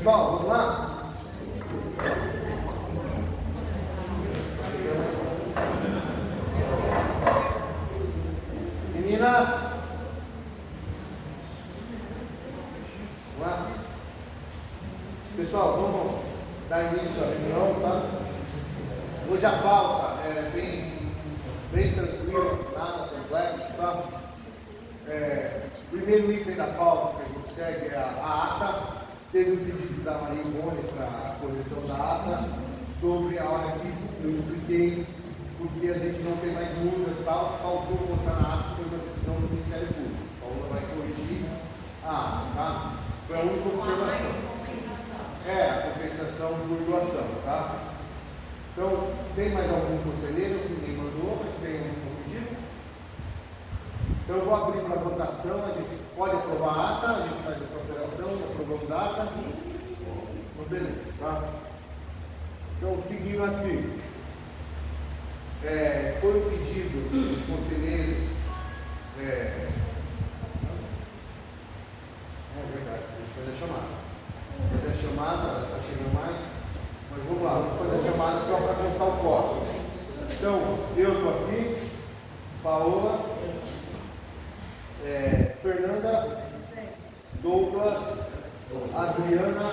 Pessoal, vamos lá? Meninas, vamos lá? Pessoal, vamos dar início à reunião, tá? Hoje a pauta é bem tranquila, nada complexo, tá? O primeiro item da pauta que a gente segue é a ata. Teve um pedido da Maria Ivone para a correção da ata sobre a hora que eu expliquei porque a gente não tem mais multas e tal, faltou mostrar na ata, foi uma decisão do Ministério Público. A Paula vai corrigir a ata, tá? Foi a única observação. A compensação por doação, tá? Então, tem mais algum conselheiro que ninguém mandou, mas tem algum pedido? Então, eu vou abrir para votação, a gente pode aprovar a ata, a gente faz essa alteração, aprovamos a ata. Então, beleza, tá? Então, seguindo aqui. Foi um pedido dos conselheiros. É verdade, deixa eu fazer a chamada. Vou fazer a chamada, está chegando mais. Mas vamos lá, vou fazer a chamada só para constar o código. Então, eu estou aqui, Paola, Fernanda, Douglas, Adriana,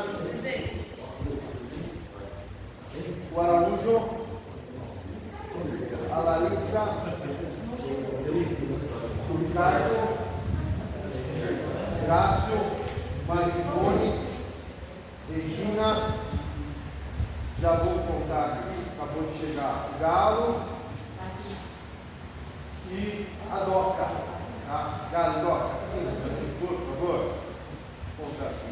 o Araújo, a Larissa, o Ricardo, Cássio, Maricone, Regina, já vou contar aqui, acabou de chegar o Galo e a Doca. Tá? Galo e Doca, sim, por favor. Deixa eu contar aqui.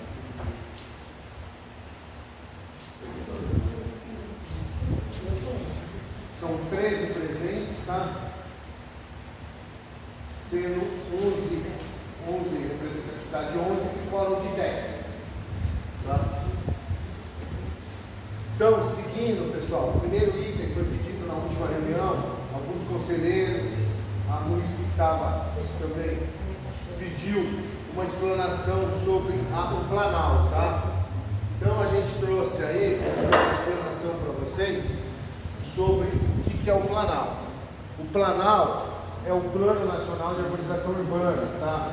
São 13 presentes, tá? Sendo 11 representatividade de 11 e quórum de 10. Tá? Então, seguindo, pessoal, o primeiro item foi pedido na última reunião, alguns conselheiros, a munícipe que estava também pediu uma explanação sobre o Planalto, tá? Então, a gente trouxe aí uma explanação para vocês sobre o que é o Planalto. O Planalto é o Plano Nacional de Arborização Urbana, tá?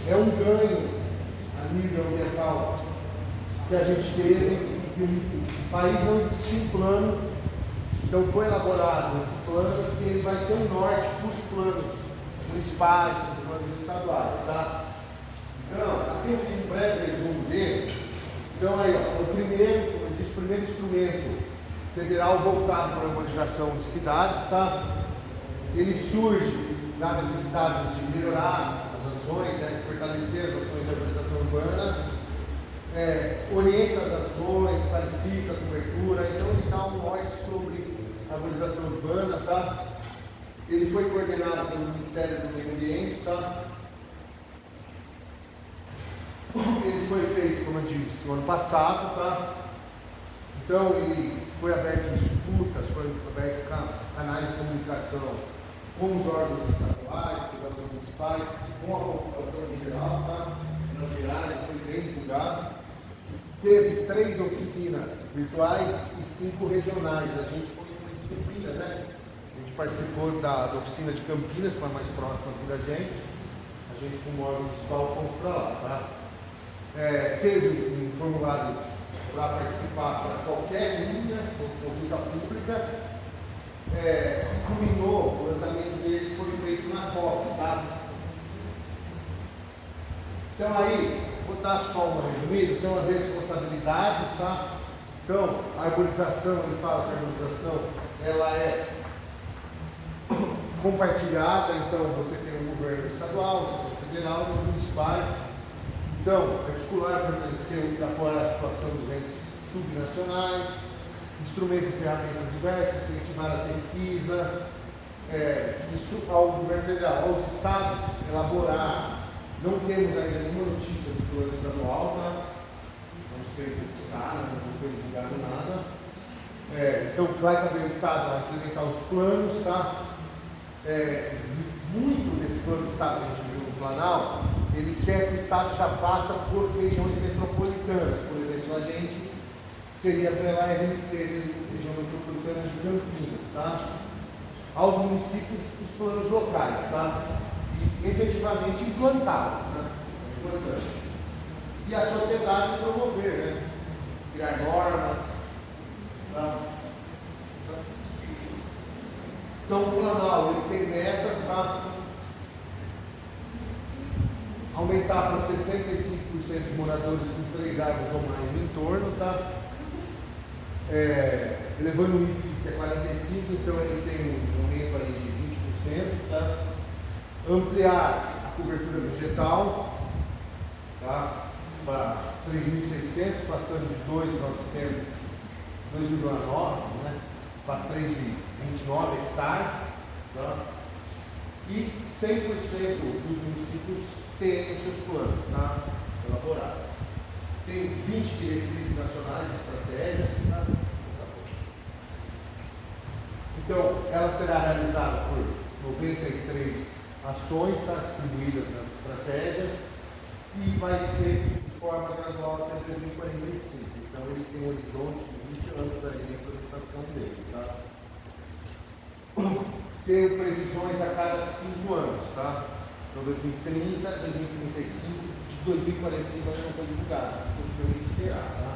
É um ganho a nível ambiental que a gente teve, que o país não existia um plano, então foi elaborado esse plano que ele vai ser um norte para os planos municipais, para os planos estaduais, tá? Então, aqui eu fiz um breve resumo dele. Então aí, ó, o primeiro instrumento federal voltado para a urbanização de cidades, tá? Ele surge da necessidade de melhorar as ações, de fortalecer as ações de urbanização urbana, orienta as ações, qualifica a cobertura, então ele dá um norte sobre a urbanização urbana, tá? Ele foi coordenado pelo Ministério do Meio Ambiente, tá? Ele foi feito, como eu disse, no ano passado, tá? Então ele foi aberto em escutas, foi aberto canais de comunicação com os órgãos estaduais, com os órgãos municipais, com a população em geral, tá? No geral, ele foi bem divulgado. Teve 3 oficinas virtuais e 5 regionais. A gente foi em Campinas, né? A gente participou da oficina de Campinas, que foi mais próxima aqui da gente. A gente, como órgão municipal, fomos para lá, tá? Teve um formulário para participar para qualquer linha de consulta pública. Culminou, o lançamento dele foi feito na COP, tá? Então aí, vou dar só uma resumida, então as responsabilidades, tá? Então, a arborização, ele fala que a arborização, ela é compartilhada, então você tem o governo estadual, o governo federal, os municipais. Então, articular, fortalecer e apoiar a situação dos entes subnacionais, instrumentos e ferramentas diversas, incentivar a pesquisa, isso ao governo federal, aos estados, elaborar. Não temos ainda nenhuma notícia do plano estadual, tá? Não sei como está, não foi divulgado nada. Então, vai caber o estado a implementar os planos, tá? Muito desse plano do estado que a gente viu no Planalto, ele quer que o estado já faça por regiões metropolitanas, por exemplo, a gente seria pela RMC, região metropolitana de Campinas, tá? Aos municípios, os planos locais, tá? E efetivamente implantá-los, né? É importante. E a sociedade promover, né? Criar normas, tá? Então o Planal ele tem metas, tá? Aumentar para 65% de moradores com 3 árvores ou mais no entorno, tá? Elevando o índice que é 45, então ele tem um aumento aí de 20%, tá? Ampliar a cobertura vegetal, tá? Para 3.600, passando de 2.900, 2,9, né? Para 3,29 hectares, tá? E 100% dos municípios têm os seus planos, tá? Elaborados. Tem 20 diretrizes nacionais, estratégias, tá? Então, ela será realizada por 93 ações, tá? Distribuídas nas estratégias, e vai ser de forma gradual até 2045. Então, ele tem um horizonte de 20 anos aí de implementação dele, tá? Tenho previsões a cada 5 anos, tá? Então, 2030, 2035, de 2045 ainda não foi divulgado, possivelmente terá, tá?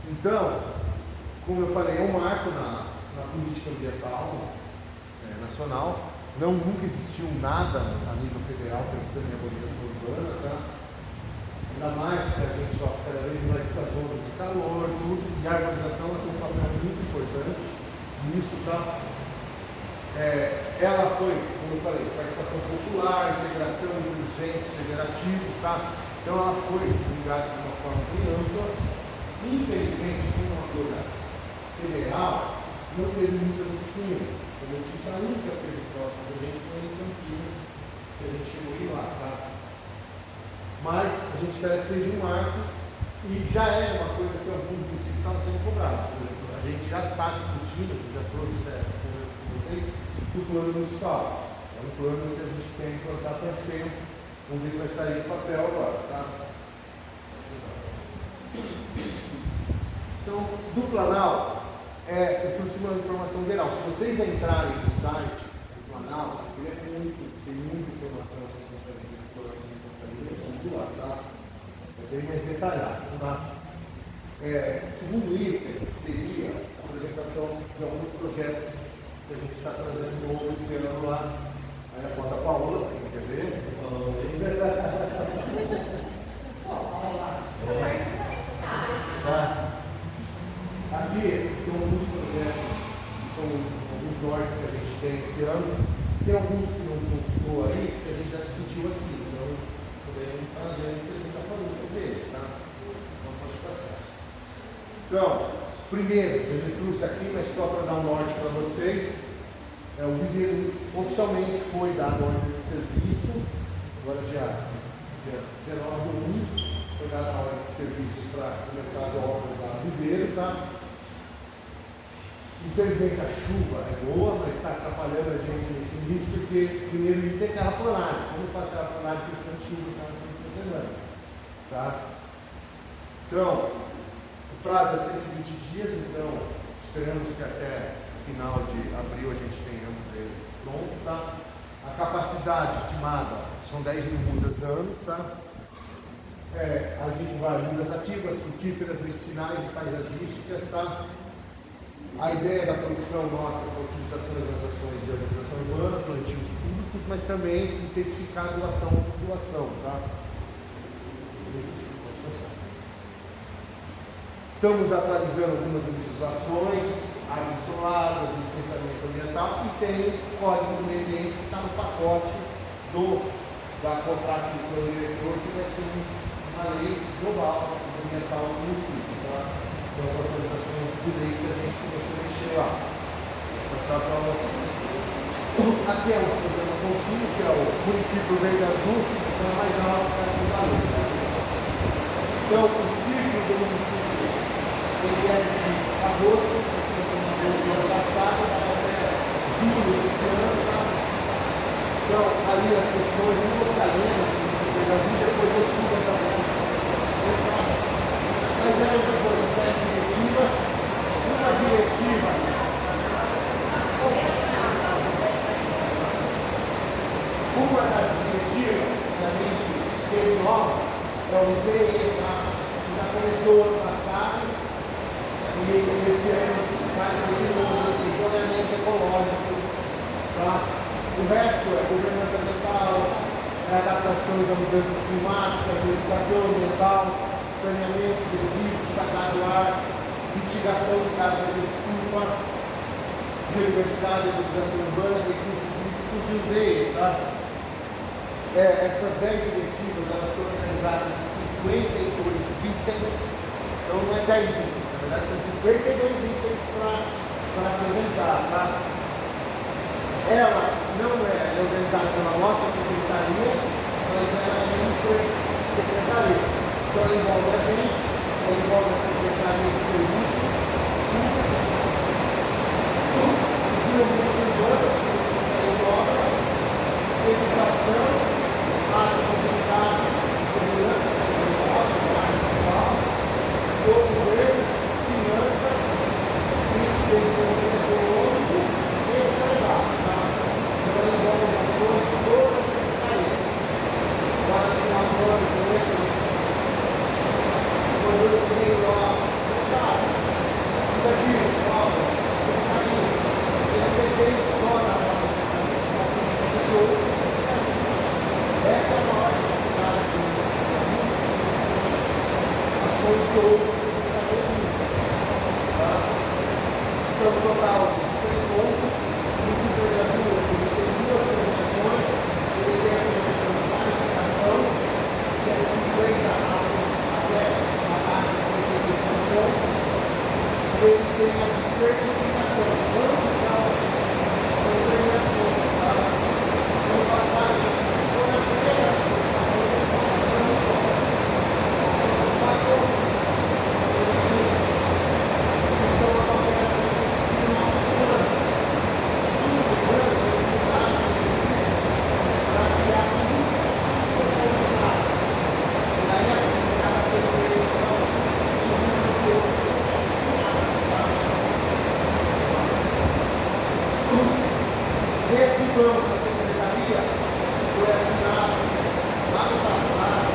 Então, como eu falei, é um marco na política ambiental nacional. Nunca existiu nada a nível federal pensando em arborização urbana, tá? Ainda mais que a gente sofre cada vez mais com as ondas de calor, tudo, e a arborização tem um papel muito importante nisso, tá? Ela foi, como eu falei, participação popular, integração entre os entes federativos, tá? Então ela foi ligada de uma forma bem ampla. Infelizmente, como uma coisa federal, não teve muitas oficinas. Como eu disse, a única que teve próxima da gente foi em Campinas, que a gente chegou a ir lá, tá? Mas a gente espera que seja um marco, e já é uma coisa que alguns municípios estavam sendo cobrados. Por exemplo, a gente já está discutindo, a gente já trouxe conversa com vocês, o plano municipal. É um plano que a gente quer implantar faz tempo. Vamos ver se vai sair do papel agora, tá? Então, do Planal, eu trouxe uma informação geral. Se vocês entrarem no site do Planal, ele tem muita informação tudo lá, tá? É bem mais detalhado, tá? O segundo item seria a apresentação de alguns projetos que a gente está trazendo novo esse ano lá. Aí a foto da Paola, quem quer ver? Aqui tem alguns projetos que são alguns nortes que a gente tem esse ano. Tem alguns que não conquistou aí, que a gente já discutiu aqui. Então, podemos trazer que a gente já falou sobre eles, tá? Então, pode passar. Então, primeiro, eu trouxe aqui, mas só para dar um norte para vocês. O viveiro oficialmente foi dado a ordem de serviço, agora dia 19/1, foi dada a ordem de serviço para começar as obras lá no viveiro, tá? Infelizmente a chuva é boa, mas está atrapalhando a gente nesse início, porque primeiro ele tem terraplanagem. Como faz terraplanagem com esse chuva cada 5 semanas? Tá? Então, o prazo é 120 dias, então esperamos que até final de abril a gente tenhamos ele pronto, tá? A capacidade estimada são 10 mil mudas anos, tá? A gente vai mudas ativas, frutíferas, medicinais e paisagísticas, tá? A ideia da produção nossa é a utilização das ações de organização urbana, plantios públicos, mas também intensificar a doação e população, tá? Estamos atualizando algumas legislações, áreas isoladas, licenciamento ambiental, e tem o Código do Meio Ambiente que está no pacote da contrato do plano diretor, que vai ser uma lei global ambiental do município, tá? São as atualizações de leis que a gente começou a mexer lá. Vou passar para aqui é um programa contínuo, que é o município verde azul, que é mais alto que a lei. Tá? Então, o ciclo do município ele é de agosto, do ano passado, até julho desse ano. Tá? Então, ali as questões, eu vou ficar lendo, depois eu subo essa Mas eram depois as 10 diretivas. Uma diretiva. Uma das diretivas que a gente teve nova, eu usei, já começou ano passado, e esse ano vai ter um zoneamento ecológico. Tá? O resto é governança ambiental, adaptações a mudanças climáticas, educação ambiental, saneamento de resíduos, tratar do ar, mitigação de gases de efeito estufa, biodiversidade, utilização urbana, recursos hídricos e useio. Tá? Essas 10 diretivas elas estão organizadas em 52 itens, então não é 10 itens, na verdade são 52 itens para apresentar. Tá? Ela não é organizada pela nossa secretaria, mas ela é intersecretaria. Então ela envolve a gente, ela envolve a Secretaria de Serviços, desenvolvimento urbano, a Secretaria de Obras, Educação, área de comunidade e segurança, o governo, finanças e desenvolvimento econômico e saneamento. Então ela envolve ações de todas as secretarias. Agora no final do ano, quando eu tenho lá, os desafios, obras, secretarias, ele depende só da nossa secretaria. Essa é a maior dificuldade que nós temos. Ações de outras secretarias. São um total de 100 pontos. O desenvolvedor ele tem duas coordenações. Ele tem a coordenação de qualificação, que é 50 até a taxa de 75 pontos. Ele tem a de certificação. Quantos são premiações? Tá? Ano passado, foi a primeira certificação que eu falei, só. São as operações de 9 anos. Os anos eles mudaram de para criar políticas públicas. E aí a gente acaba sendo eleição reativamos a secretaria, foi assinado lá no passado,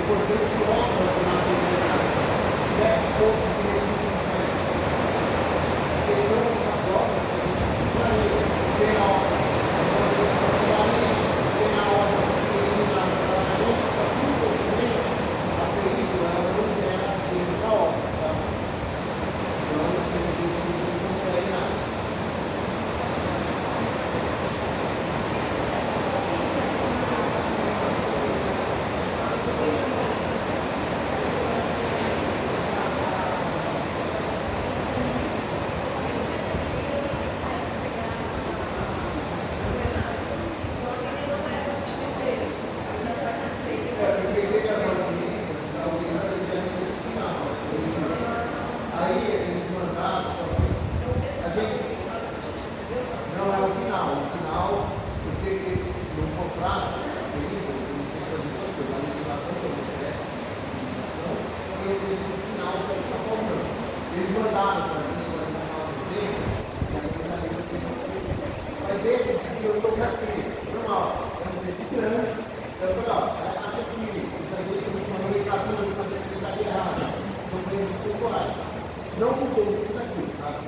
importante que obras na comunidade tivesse pontos de contrato, eles têm que fazer duas coisas, a legislação que eu não quero, e eles no final você está formando. Eles mandaram para mim, para mim falar um exemplo, e aí eu já vi que mas eles, eu estou para frente, normal, é um texto grande, então eu falei, ó, até aqui, muitas vezes eu me nomenclatura de uma secretaria errada, são preços pontuais. Não mudou muito daquilo, tá?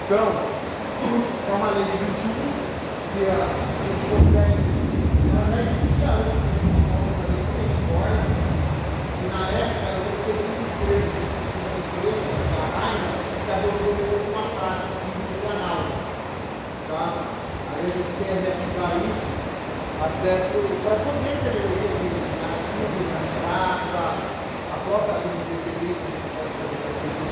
Então, é uma lei de 21 que a gente consegue, ela já existia antes, e na época eu fiz um termo de empresa, da Raina, que adotou uma praça no canal. Tá? Aí a gente quer reativar isso até para poder ter nas praças, a própria lei de dependência, a gente pode fazer para ser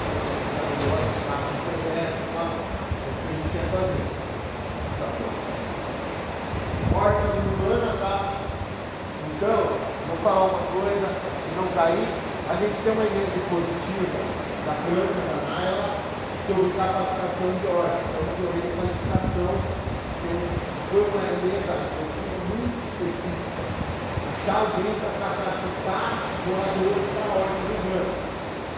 fazer. Hortas urbanas, tá? Então, vou falar uma coisa que não cair. A gente tem uma emenda positiva da Câmara, da Naila, sobre capacitação de horta. Então, eu tenho uma licitação que foi uma emenda muito específica. Achar alguém para capacitar moradores para a horta urbana.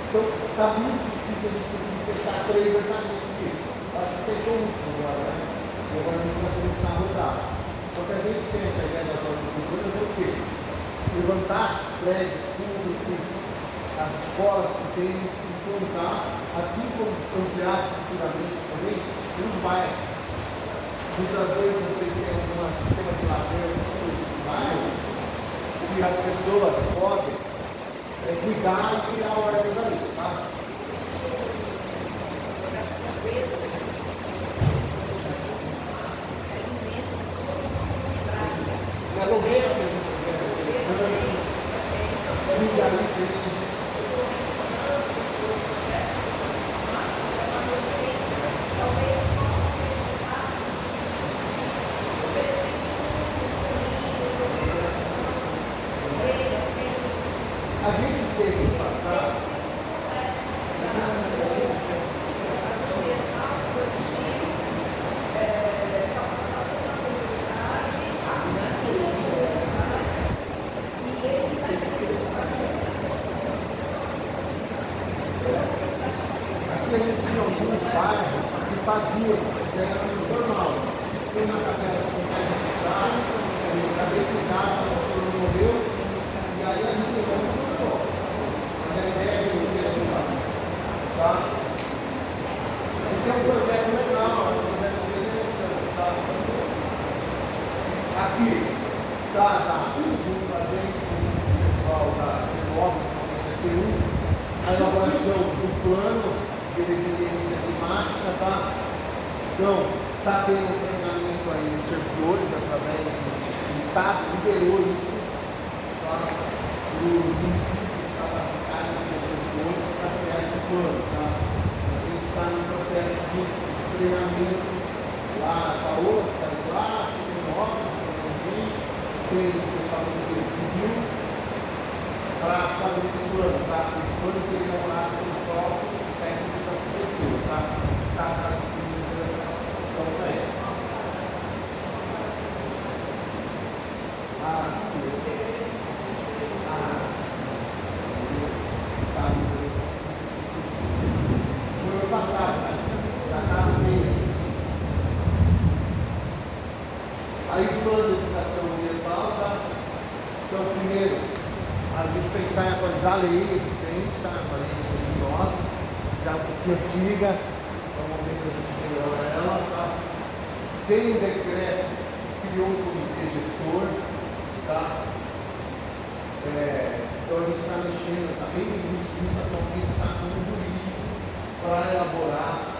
Então, está muito difícil a gente conseguir fechar 3 orçamentos disso. Acho que fechou o último agora, né? E agora a gente vai começar a rodar. Então, que a gente tem essa ideia das hortas urbanas é o quê? Levantar prédios públicos, as escolas que tem, implantar, assim como ampliar futuramente também, os bairros. Muitas vezes vocês têm um sistema de lazer no bairro, que as pessoas podem cuidar e criar hortas ali, tá? Aluguel, a gente teve que passar a gente tinha alguns bairros que faziam, isso era normal. Tinha uma capela com mais cidade, acabei de cuidar, o senhor morreu, e aí a gente vai se mudou. Mas a ideia é você ajudar. Tá? E tem um projeto legal, um projeto bem interessante, tá? Aqui, tá, junto com a gente, com o pessoal da Remota, a elaboração do plano de resiliência climática, tá? Então, está tendo um treinamento aí nos servidores, através do Estado, liberou isso, tá? O município está capacitando os seus servidores para criar esse plano, tá? A gente está no processo de treinamento lá, a outra, que está lá, tem obras, tem o pessoal da Defesa Civil, para fazer esse plano, tá? Esse plano seria elaborado pelo próprio técnico da prefeitura, tá? Está para distribuir essa capacitação para isso. Foi ano passado, já está no meio. Aí o plano de educação ambiental, tá? Então, primeiro, a gente pensar em atualizar a lei existente, tá? A lei de 2009, já um pouquinho antiga, então vamos ver se a gente melhora ela, tá? Tem um decreto que criou um comitê gestor, tá? Então a gente está mexendo, está bem isso atualmente está no jurídico para elaborar,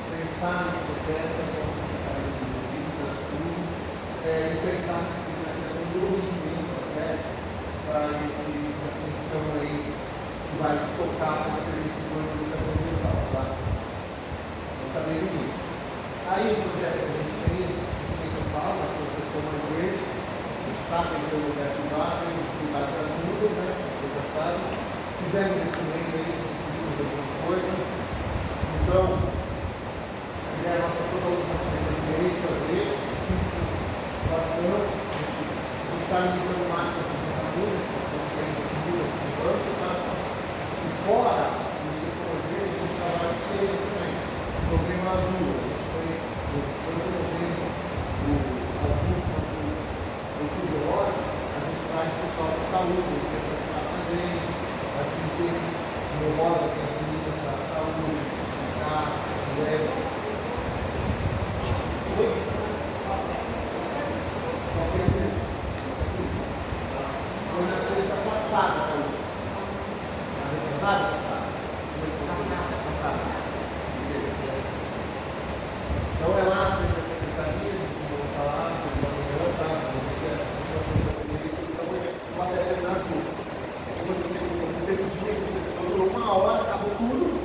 pensar nesse decreto, quais são as secretarias envolvidas, tudo, e pensar na questão do regimento até para essa comissão aí que vai tocar para escrever esse plano de educação ambiental, tá? Nós sabemos isso. Aí o projeto que a gente tem que eu falo, mas se vocês for mais verde, a gente está tentando reativar, temos cuidado das mudas, né? Você já sabe. Fizemos esse mês aí, conseguimos alguma coisa. Então, a ideia nossa toda a última sexta do mês fazer situação, a gente está limitando o máximo a 50 mudas, porque tem mudas no banco, tá? E fora, no setor a gente trabalha em ciência também. O problema azul, a gente foi promovendo o azul o biológico, a gente traz o pessoal da saúde, você pode ficar com a gente, a gente tem no rosa, tem as meninas da saúde, explicar, as mulheres. Foi na sexta passada, hoje. Passada? Então é lá na frente da secretaria, a gente volta lá, depois da manhã, tá? A gente vai sexta primeira, então vou até terminar as duas. Como eu teve um dia que você durou 1 hora, acabou tudo.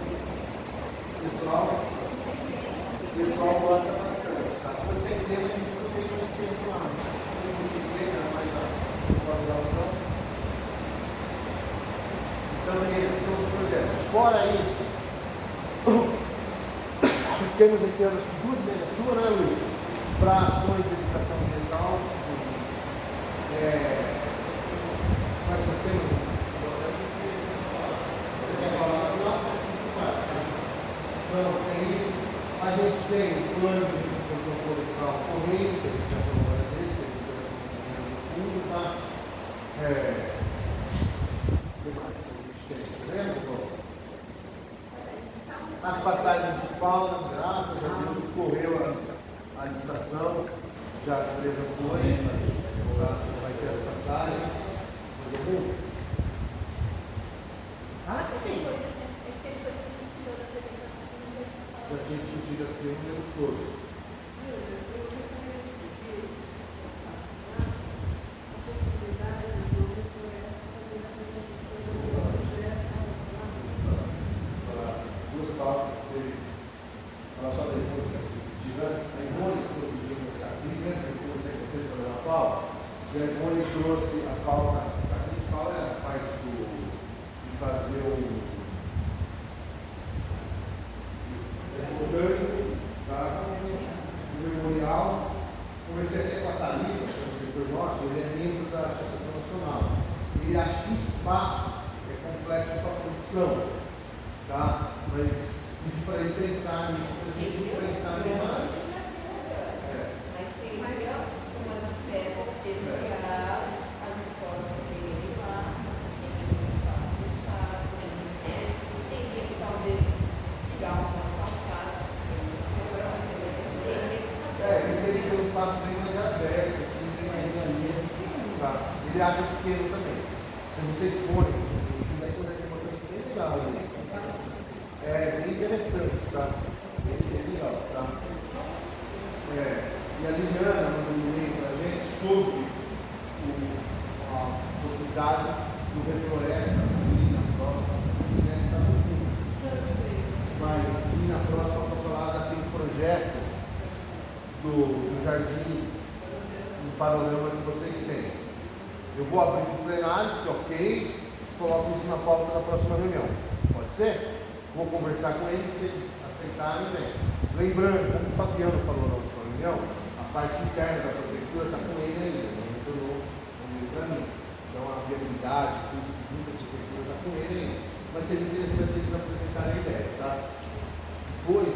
O pessoal gosta bastante, tá? Quando tem tempo, a gente não tem mais tempo lá. Tem muito tempo, mais a colaboração. Então, esses são os projetos. Fora isso, temos esse ano, acho que 2 vezes sua, né, Luiz? Para ações de educação ambiental. Mas nós temos. Você quer falar? Então, é isso. A gente tem o plano de recuperação florestal correndo, que a gente já falou várias vezes, que é a recuperação do fundo, tá? O que mais que a gente tem? Você lembra? As passagens de fauna, graças a Deus, correu a licitação, já a empresa foi, tá? Vai ter as passagens. Fala que sim. Já tinha discutido aqui o número todo. Duas pautas teve. Fala só da Ivone, gigantes. A Ivone, que foi o dia do Sacri, né? Eu conversei com vocês sobre a pauta. E a Ivone trouxe a pauta. A principal é a parte de fazer o orgânico, tá? O memorial. Conversei até com a Thalita, que é o diretor nosso, ele é membro da Associação Nacional. Ele acha que espaço é complexo para a produção, tá? Mas pedi para ele jardim, no panorama que vocês têm. Eu vou abrir para o plenário, se ok, coloco isso na pauta da próxima reunião. Pode ser? Vou conversar com eles, se eles aceitarem, bem. Lembrando, como o Fabiano falou na última reunião, a parte interna da prefeitura está com ele ainda, não retornou para mim. Então a viabilidade, tudo da prefeitura está com ele ainda. Mas seria interessante eles apresentarem a ideia, tá? Depois,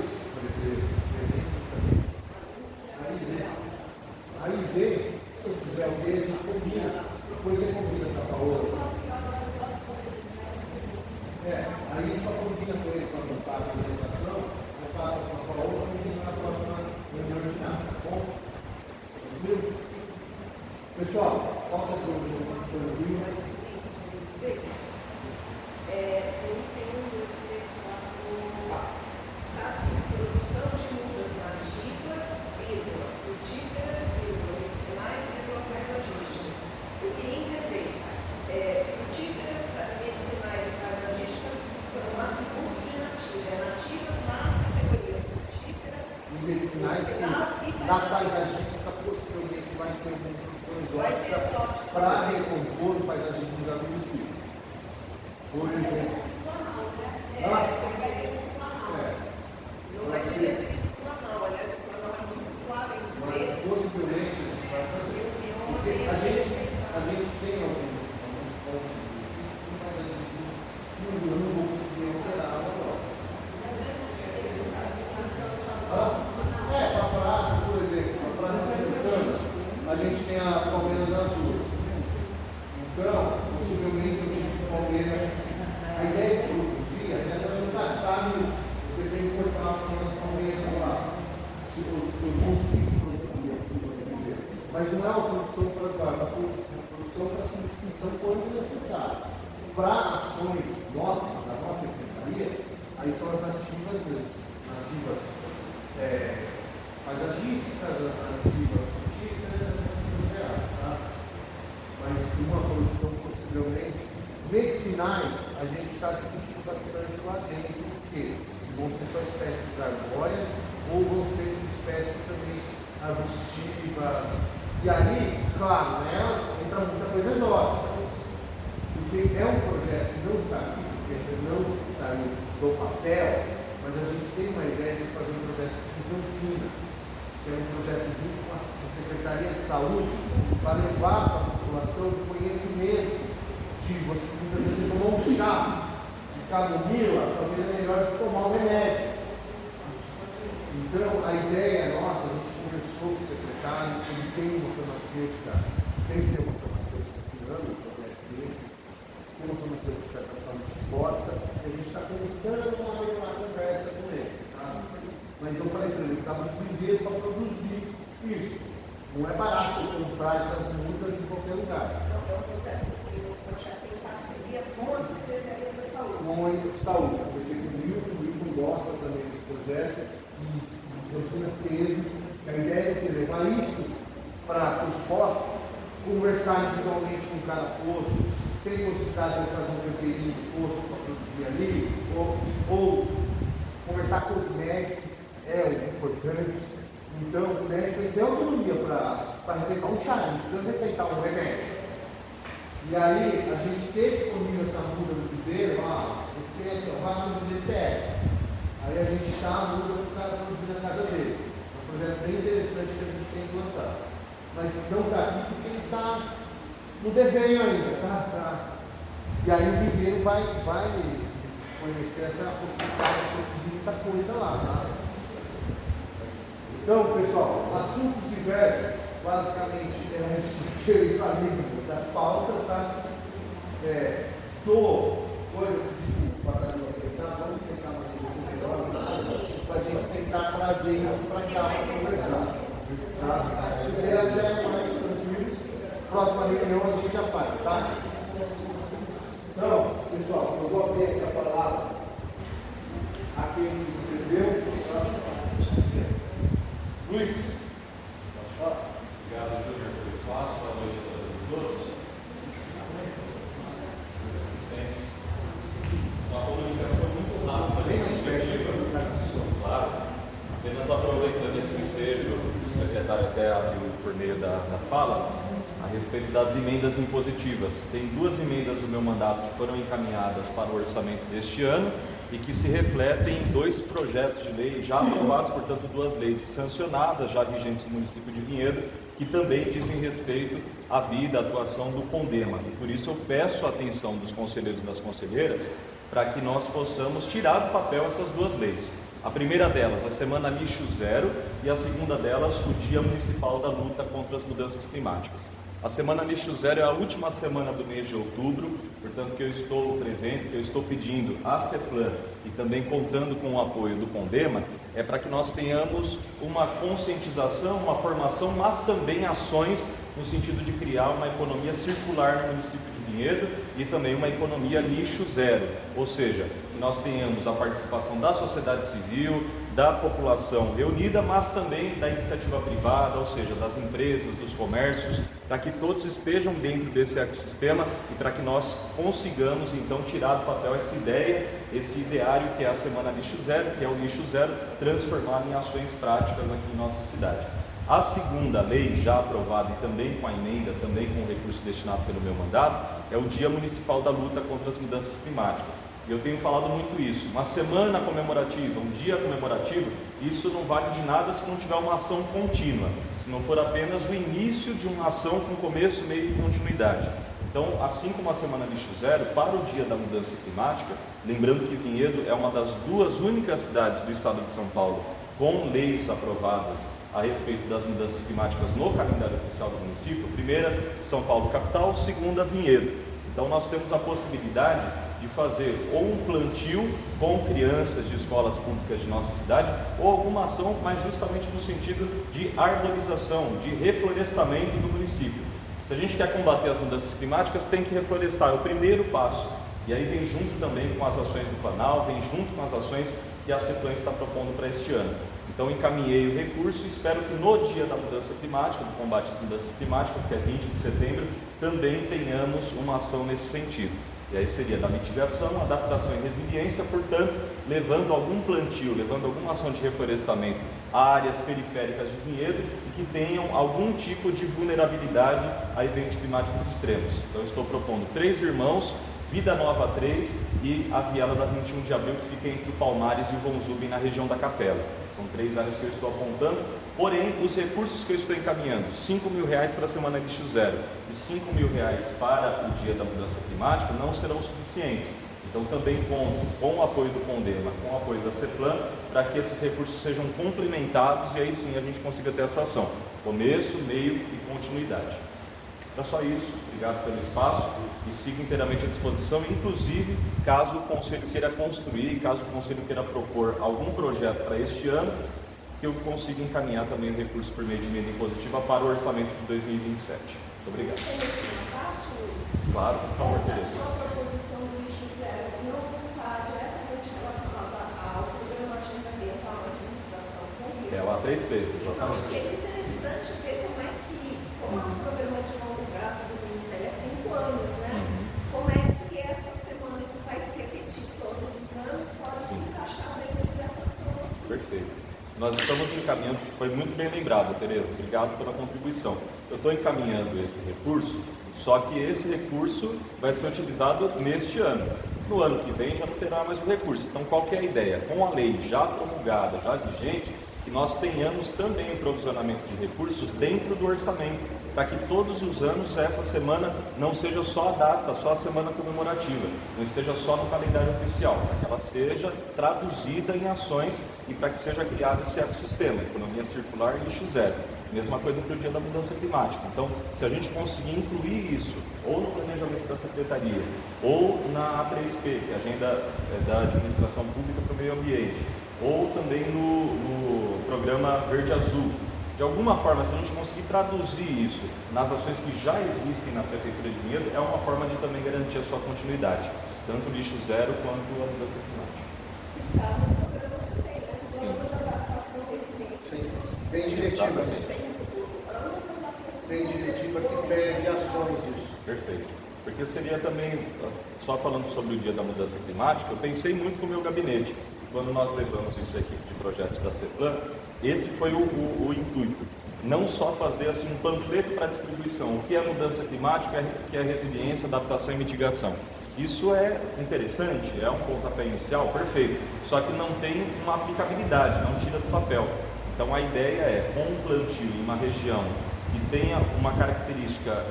aí vê, se eu tiver alguém, a gente combina. Depois você combina com a Paola. Aí a gente só combina com ele para montar a apresentação, eu passo com a Paola e combina na próxima reunião final, tá bom? Tranquilo? Pessoal, qual que é o problema? Produção de mudas nativas, frutíferas, medicinais e paisagísticas. Eu queria entender, frutíferas, medicinais e paisagísticas são atributos de nativas nas categorias frutífera E medicinais, sim. Na paisagística, possivelmente vai ter uma produção exótica para recompor o paisagismo já conhecido. Por exemplo. Não vai ser feito com anal, aliás, o anal é muito claro em Mas possivelmente a gente vai fazer. Porque a gente tem alguns pontos de princípio, mas a gente não vou conseguir operar agora. Para a praça, por exemplo, a praça Santana, a gente tem as palmeiras azuis. Então, possivelmente o tipo de palmeira, a ideia de produzir é para não gastar nisso. Você tem que cortar algumas palmeiras lá. Se eu consigo produzir aqui, mas não é uma produção para agora, é uma produção para substituição quando necessário. Para ações nossas, da nossa secretaria, aí são as nativas mesmo. Nativas paisagísticas, as nativas frutíferas, as nativas gerais, tá? Mas uma produção possivelmente medicinais, a gente está discutindo bastante lá dentro, porque se vão ser só espécies arbóreas ou vão ser espécies também arbustivas. E aí, claro, nelas entra muita coisa exótica, porque é um projeto que não está aqui, porque não saiu do papel, mas a gente tem uma ideia de fazer um projeto de Campinas, que é um projeto junto com a Secretaria de Saúde, para levar para a população o conhecimento de você, muitas vezes você tomar um chá de camomila, talvez é melhor que tomar um remédio. Então, a ideia nossa, a gente conversou com o secretário, ele tem uma farmacêutica, tem que ter uma farmacêutica assinando um projeto desse, tem uma farmacêutica da saúde de Costa, e a gente está começando uma conversa com ele. Tá? Mas eu falei para ele, estava no primeiro para produzir isso. Não é barato comprar essas mudas em qualquer lugar. Então, é um processo que o projeto tem parceria com a Secretaria da Saúde. Com a saúde. Eu pensei que o Milton gosta também desse projeto, e Campinas teve, que a ideia é levar isso para os postos, conversar individualmente com cada posto, tem possibilidade de fazer um temperinho do posto para produzir ali, ou conversar com os médicos, é o importante. Então, o médico tem autonomia para receitar um chá, a gente precisa receitar um remédio. E aí, a gente ter disponível essa muda no viveiro, vai no DPR. Aí a gente está a muda para o cara produzir na casa dele. É um projeto bem interessante que a gente tem implantado. Mas não está aqui porque ele está no desenho ainda, tá? E aí o viveiro vai conhecer essa possibilidade de produzir muita coisa lá, tá? Então, pessoal, assuntos diversos, basicamente, é isso que eu falei das pautas, tá? Coisa que para pensar, vamos tentar uma melhor, mas a gente tentar trazer isso para cá para conversar. Tá? A ideia já é mais tranquilo, próxima reunião a gente já faz, tá? Então, pessoal, eu vou abrir aqui a palavra a quem se inscreveu. Luiz. Obrigado, Júnior, pelo espaço. Boa noite a todas e todos. Licença. Só uma comunicação muito rápida, bem perspectiva. Claro. Apenas aproveitando esse ensejo do secretário secretário até abriu por meio da fala, a respeito das emendas impositivas. Tem 2 emendas do meu mandato que foram encaminhadas para o orçamento deste ano e que se refletem em 2 projetos de lei já aprovados, portanto 2 leis sancionadas, já vigentes no município de Vinhedo, que também dizem respeito à vida, à atuação do CONDEMA. E por isso eu peço a atenção dos conselheiros e das conselheiras para que nós possamos tirar do papel essas 2 leis. A primeira delas, a Semana Lixo Zero, e a segunda delas, o Dia Municipal da Luta contra as Mudanças Climáticas. A Semana Lixo Zero é a última semana do mês de outubro, portanto que eu estou prevendo, que eu estou pedindo à CEPLAN e também contando com o apoio do CONDEMA, é para que nós tenhamos uma conscientização, uma formação, mas também ações no sentido de criar uma economia circular no município de Vinhedo e também uma economia lixo zero, ou seja, que nós tenhamos a participação da sociedade civil, da população reunida, mas também da iniciativa privada, ou seja, das empresas, dos comércios, para que todos estejam dentro desse ecossistema e para que nós consigamos então tirar do papel essa ideia, esse ideário que é a Semana Lixo Zero, que é o lixo zero, transformado em ações práticas aqui em nossa cidade. A segunda lei, já aprovada e também com a emenda, também com o recurso destinado pelo meu mandato, é o Dia Municipal da Luta contra as Mudanças Climáticas. E eu tenho falado muito isso. Uma semana comemorativa, um dia comemorativo, isso não vale de nada se não tiver uma ação contínua, se não for apenas o início de uma ação com começo, meio e continuidade. Então, assim como a Semana Lixo Zero, para o Dia da Mudança Climática, lembrando que Vinhedo é uma das 2 únicas cidades do estado de São Paulo com leis aprovadas a respeito das mudanças climáticas no calendário oficial do município. Primeira, São Paulo capital, segunda, Vinhedo. Então nós temos a possibilidade de fazer ou um plantio com crianças de escolas públicas de nossa cidade, ou alguma ação, mas justamente no sentido de arborização, de reflorestamento do município. Se a gente quer combater as mudanças climáticas, tem que reflorestar, é o primeiro passo. E aí vem junto também com as ações do Planal, vem junto com as ações que a CEPLAN está propondo para este ano. Então encaminhei o recurso e espero que no Dia da Mudança Climática, do combate às mudanças climáticas, que é 20 de setembro, também tenhamos uma ação nesse sentido. E aí seria da mitigação, adaptação e resiliência, portanto, levando algum plantio, levando alguma ação de reflorestamento a áreas periféricas de Vinhedo e que tenham algum tipo de vulnerabilidade a eventos climáticos extremos. Então estou propondo 3 Irmãos, Vida Nova 3 e a Viela da 21 de Abril, que fica entre o Palmares e o Von Zuben, na região da Capela. São 3 áreas que eu estou apontando, porém os recursos que eu estou encaminhando, R$5.000 para a Semana Lixo Zero e R$5.000 para o Dia da Mudança Climática, não serão suficientes. Então também com o apoio do CONDEMA, com o apoio da CEPLAN, para que esses recursos sejam complementados e aí sim a gente consiga ter essa ação, começo, meio e continuidade. Era só isso, obrigado pelo espaço e sigo inteiramente à disposição, inclusive caso o Conselho queira construir, caso o Conselho queira propor algum projeto para este ano, que eu consiga encaminhar também o recurso por meio de emenda impositiva para o orçamento de 2027. Muito obrigado. Claro, por favor, Essa sua proposição do lixo zero não está diretamente relacionada ao programa ambiental da administração pública? É o A3P, exatamente. Seria interessante ver como é que, como é um programa de longo prazo do Ministério, é 5 anos, né? Como é que essa semana que vai se repetir todos os anos pode se encaixar dentro dessa ação aqui? Perfeito. Nós estamos encaminhando, foi muito bem lembrado, Tereza, obrigado pela contribuição. Eu estou encaminhando esse recurso, só que esse recurso vai ser utilizado neste ano. No ano que vem já não terá mais o recurso. Então qual que é a ideia? Com a lei já promulgada, já vigente, que nós tenhamos também o provisionamento de recursos dentro do orçamento, para que todos os anos essa semana não seja só a data, só a semana comemorativa, não esteja só no calendário oficial, para que ela seja traduzida em ações e para que seja criado esse ecossistema, economia circular e lixo zero. Mesma coisa para o Dia da Mudança Climática. Então, se a gente conseguir incluir isso, ou no planejamento da Secretaria, ou na A3P, que é a Agenda da Administração Pública para o Meio Ambiente, ou também no Programa Verde Azul, de alguma forma, se a gente conseguir traduzir isso nas ações que já existem na Prefeitura de Vinhedo, é uma forma de também garantir a sua continuidade, tanto o lixo zero quanto a mudança climática. Está no programa também, né? No programa da adaptação e resiliência. Tem diretivas. Tem diretiva que pede ações disso. Perfeito. Porque seria também, só falando sobre o Dia da Mudança Climática, eu pensei muito com o meu gabinete. Quando nós levamos isso à equipe de projetos da CEPLAN, esse foi o intuito. não só fazer assim, um panfleto para distribuição. O que é mudança climática, o que é resiliência, adaptação e mitigação. Isso é interessante, é um pontapé inicial, perfeito, só que não tem uma aplicabilidade, não tira do papel. Então a ideia é, com um plantio em uma região que tenha uma característica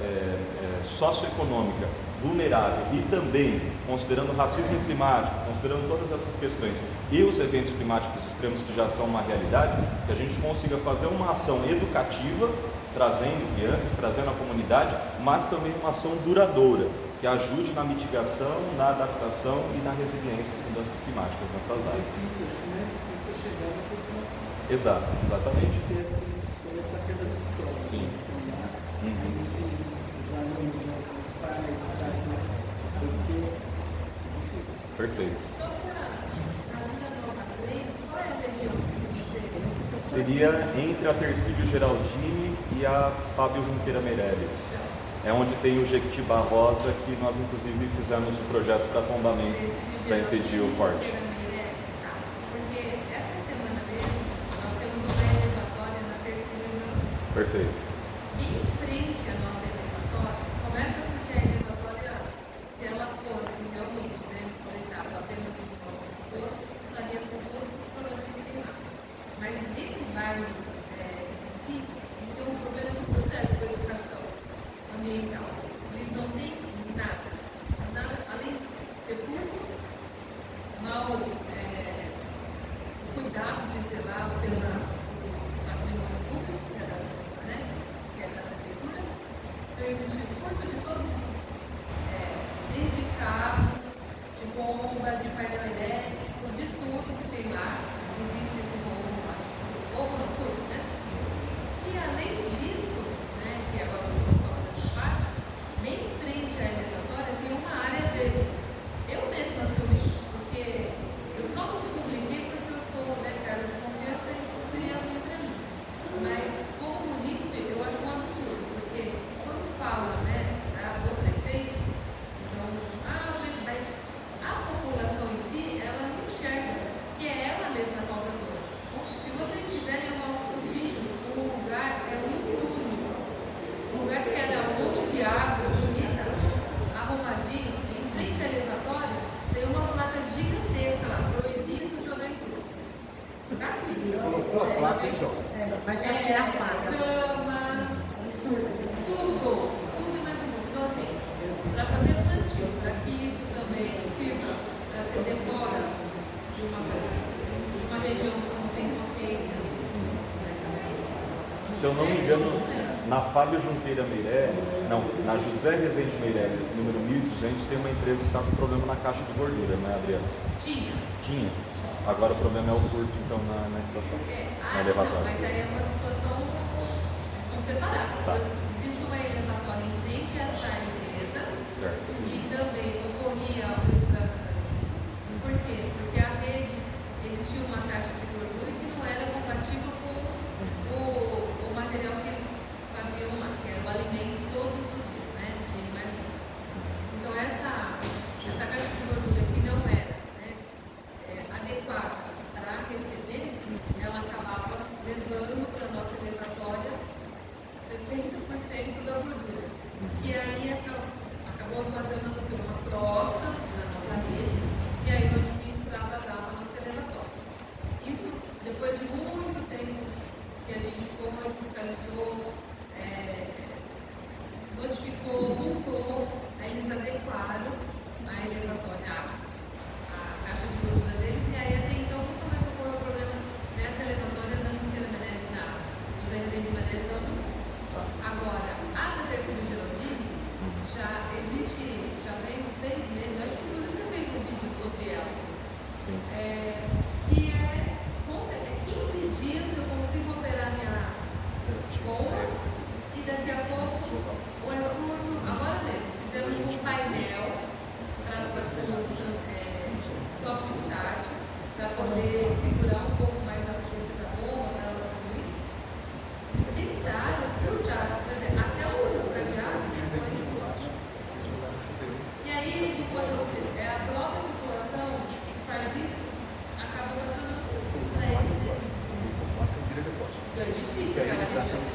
socioeconômica vulnerável e também considerando o racismo climático, considerando todas essas questões e os eventos climáticos extremos que já são uma realidade, que a gente consiga fazer uma ação educativa, trazendo crianças, trazendo a comunidade, mas também uma ação duradoura, que ajude na mitigação, na adaptação e na resiliência às mudanças climáticas nessas áreas. Isso é chegar na população. Exato, exatamente. Ser assim, por essa queda das escolas. Sim. Os filhos, os alunos, os pais, porque é difícil. Perfeito. Só para a Vila Nova 3, qual é a região que você? Seria entre a Tercílio Geraldini e a Fábio Junqueira Meirelles. É onde tem o Jequitibá Rosa, que nós inclusive fizemos um projeto para tombamento para impedir o corte. Porque essa semana mesmo, nós temos uma elevatória na Tercílio Geraldini. Perfeito. Em frente à nossa elevatória, começa porque a elevatória, se ela fosse realmente, conectada apenas com o nosso setor, estaria com todos os problemas que tem lá. Mas nesse bairro em si, ele tem um problema muito sério com a educação ambiental. Eles não têm nada além de ter furto, mau cuidado de zelar pelo patrimônio público, que é da prefeitura. Então, existe furto de todos desde carro, de bomba, de painel elétrico, de tudo que tem lá. Existe esse roubo no furto, né? E além disso, que agora eu estou falando dessa parte, bem em frente à elevatória tem uma área verde. Eu mesma assumi, porque eu só não publiquei porque eu sou caso de confiança e isso seria ruim para mim. Mas, como munícipe, eu acho um absurdo, porque quando fala do prefeito, então, mas a população em si, ela não enxerga que é ela mesma a causadora. Se vocês quiserem, eu mostro para o vídeo, o lugar é um túnel. Um lugar que era um monte de água, bonita, arrumadinho, em frente à elevatória, tem uma placa gigantesca lá, proibido jogar em tudo. Tá aqui. Colocou a placa e joga. Mas é a placa. Cama, tudo na rua. Então, assim, para fazer plantio, para que isso também sirva para ser decora de uma região que não tem consciência. Se eu não me engano, na Fábio Junqueira Meirelles, não, na José Rezende Meirelles, número 1200, tem uma empresa que está com problema na caixa de gordura, né, Adriana? Tinha. Agora o problema é o furto, então, na estação, na elevatória. Não, mas aí é uma situação, são separadas. Tá. Existe uma elevatória em frente a essa empresa, Certo. e também ocorria o extravasamento. Por quê? Porque a rede, eles tinham uma caixa de gordura que não era compatível com o material que eles faziam lá, que era o alimento todos os dias, de marinho. Então essa caixa de gordura que não era adequada para receber, ela acabava levando para a nossa elevatória 70% da gordura, que aí acabou ocasionando uma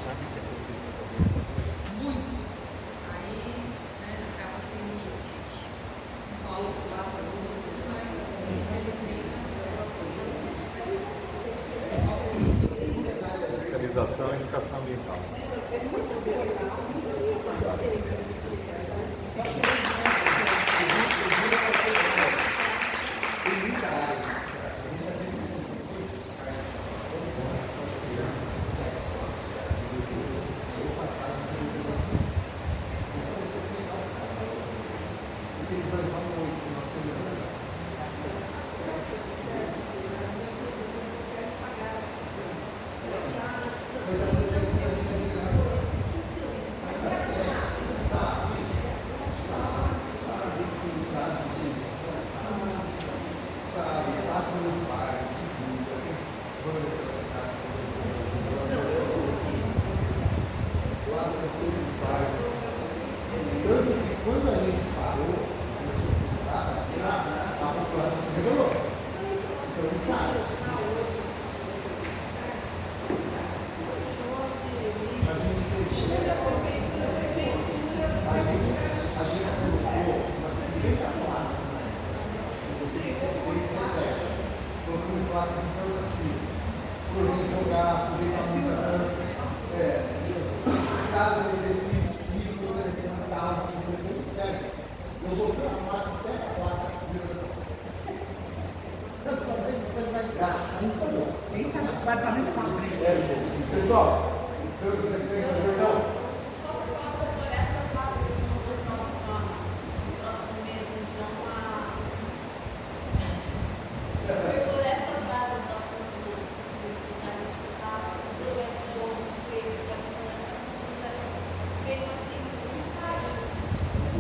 sabe que é conflito com a cabeça? Muito. Aí, né, acaba sendo um polo passa muito mais Fiscalização e educação ambiental. Quando a gente parou, começou a tirar, a população se rebelou. Foi um ensaio. A gente colocou umas 50 placas na época. 16, 17. Colocando placas informativas. Por onde jogar, sujeito a muita trânsito. Caso necessite ir para o determinado, sério. Eu vou ter uma placa, até a placa. Quem sabe vai para nesse quadro. Pessoal, foi o que você pensa, Jordão? Só para falar da floresta próximo mês, então, a floresta traz a próxima semana, se está no hospital, o projeto de jogo de peso, já feito assim, muito carinho,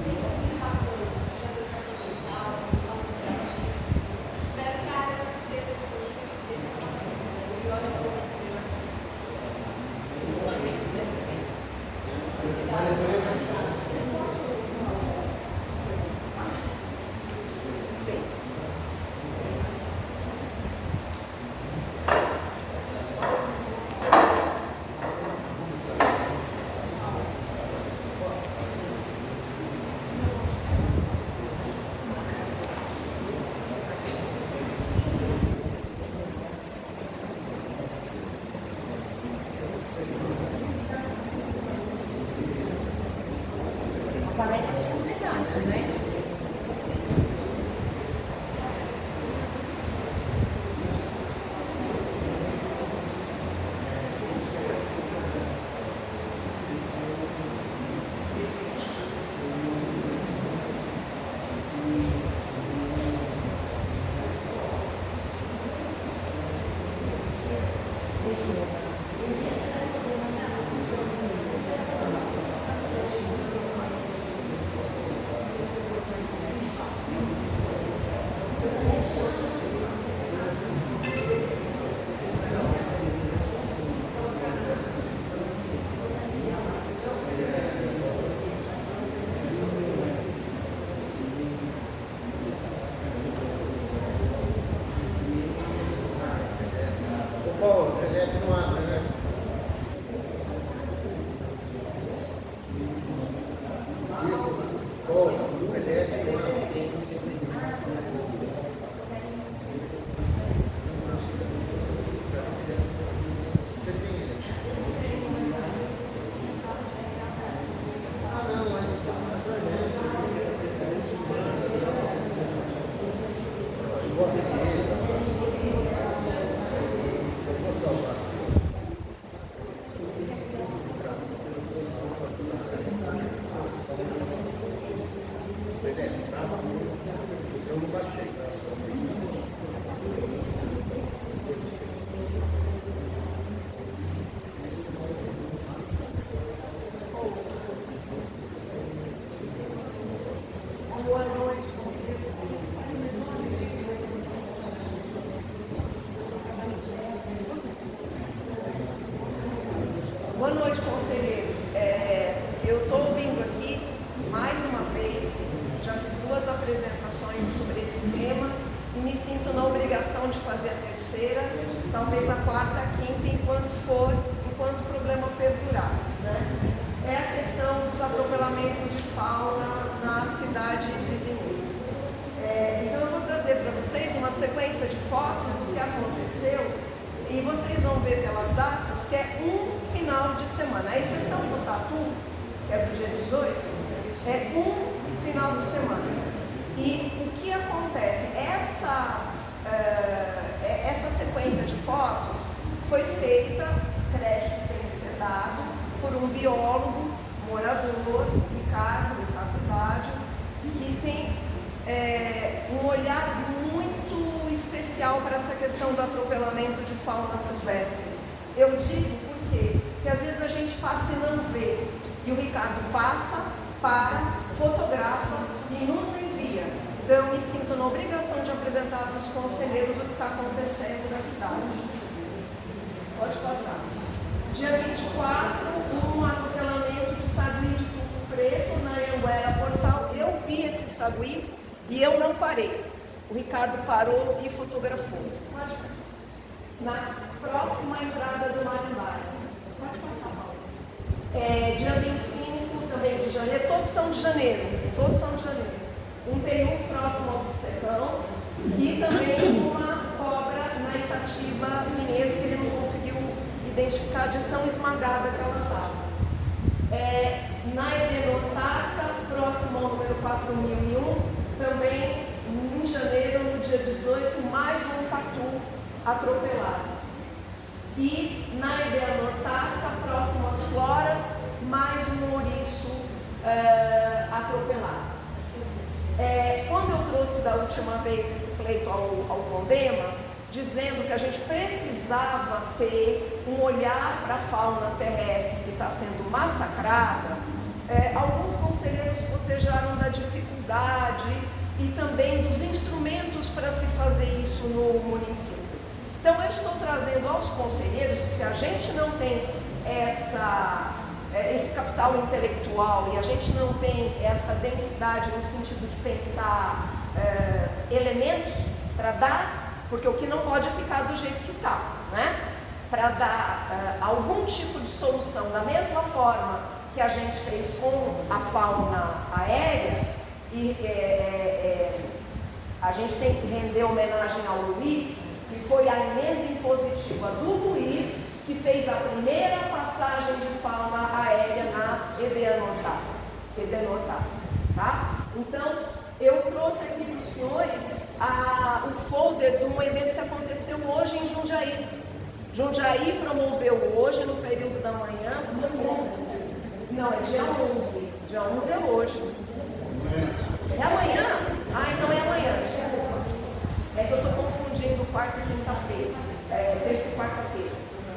bem bacana, já deu ambiental, espaço interativo. Espero que a área esteja disponível, porque tem e olha a coisa melhor. Principalmente nesse tempo. Olha, por exemplo. Parece ser um pedaço, né? Bom, o PDF não abre, né? Isso. Bom, o PDF não abre. Você tem ele? Ah, não, mas isso é pra gente. Eu vou abrir ele. Vou salvar. PDF, tá? Eu não baixei, tá? Boa noite, boa noite, conselheiros. Eu estou ouvindo aqui, mais uma vez, já fiz 2 apresentações sobre esse tema e me sinto na obrigação de fazer a terceira, talvez a quarta, a quinta, enquanto o problema perdurar. E vocês vão ver pelas datas que é um final de semana. A exceção do Tatu, que é do dia 18, é um final de semana. E o que acontece? Essa sequência de fotos foi feita, crédito tem que ser dado, por um biólogo, morador, Ricardo Tádio, que tem um olhar muito especial para essa questão do atropelamento de fauna silvestre. Eu digo porque às vezes a gente passa e não vê, e o Ricardo passa, para, fotografa e nos envia. Então eu me sinto na obrigação de apresentar para os conselheiros o que está acontecendo na cidade. Pode passar. Dia 24, um atropelamento de sagui de tufo preto na Anhanguera Portal. Eu vi esse sagui e eu não parei. O Ricardo parou e fotografou. Pode passar. Na próxima entrada do Marimbaia. Pode passar, Paulo. Dia 25 também de janeiro. Todos são de janeiro. Todos são de janeiro. Um TU próximo ao Bistecão e também uma cobra na Itatiba Mineiro, que ele não conseguiu identificar de tão esmagada que ela estava. Na Edenor Tasca, próximo ao número 4001, também em janeiro, no dia 18, mais um tatu atropelado. E na Edenor Tasca, próximo às Floras, mais um ouriço atropelado. Quando eu trouxe da última vez esse pleito ao Condema, dizendo que a gente precisava ter um olhar para a fauna terrestre que está sendo massacrada, alguns conselheiros protejaram da dificuldade e também dos instrumentos para se fazer isso no município. Então eu estou trazendo aos conselheiros que se a gente não tem esse capital intelectual e a gente não tem essa densidade no sentido de pensar elementos para dar, porque o que não pode ficar do jeito que está, né? Para dar algum tipo de solução, da mesma forma que a gente fez com a fauna aérea, e a gente tem que render homenagem ao Luiz, que foi a emenda impositiva do Luiz, que fez a primeira passagem de fauna aérea na Edenortácea, tá? Então, eu trouxe aqui para os senhores o folder de um evento que aconteceu hoje em Jundiaí. Jundiaí promoveu hoje, no período da manhã, não, é dia 11. Dia 11 é hoje. É amanhã? Então é amanhã, desculpa. É que eu estou confundindo quarta e quinta-feira, terça e quarta-feira.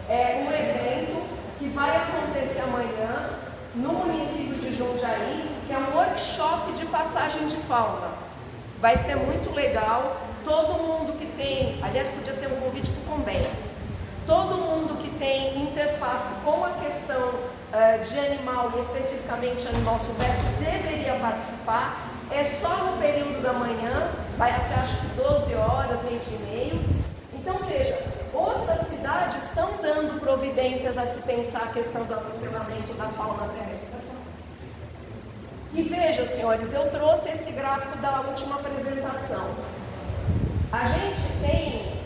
É um evento que vai acontecer amanhã no município de Jundiaí, que é um workshop de passagem de fauna. Vai ser muito legal. Todo mundo que tem, aliás, podia ser um convite para o Combem, todo mundo que tem interface com a questão de animal, e especificamente animal silvestre, deveria participar. É só no período da manhã, vai até acho que 12 horas, meio-dia e meio. Então veja, outras cidades estão dando providências a se pensar a questão do atropelamento da fauna terrestre. E veja, senhores, eu trouxe esse gráfico da última apresentação. A gente tem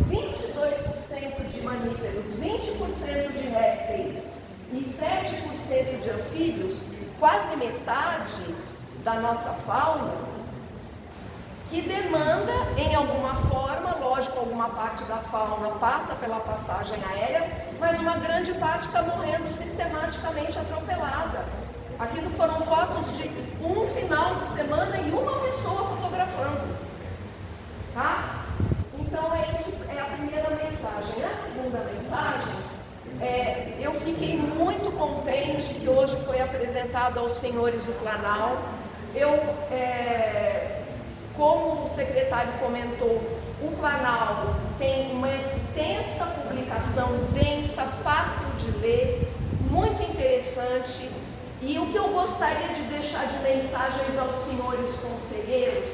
22% de mamíferos, 20% de répteis e 7% de anfíbios, quase metade da nossa fauna, que demanda, em alguma forma, lógico, alguma parte da fauna passa pela passagem aérea, mas uma grande parte está morrendo sistematicamente atropelada. Aquilo foram fotos de um final de semana e uma pessoa fotografando, tá? Então isso é a primeira mensagem. A segunda mensagem, eu fiquei muito contente que hoje foi apresentado aos senhores do Planal. Como o secretário comentou, o Planal tem uma extensa publicação, densa, fácil de ler, muito interessante. E o que eu gostaria de deixar de mensagens aos senhores conselheiros,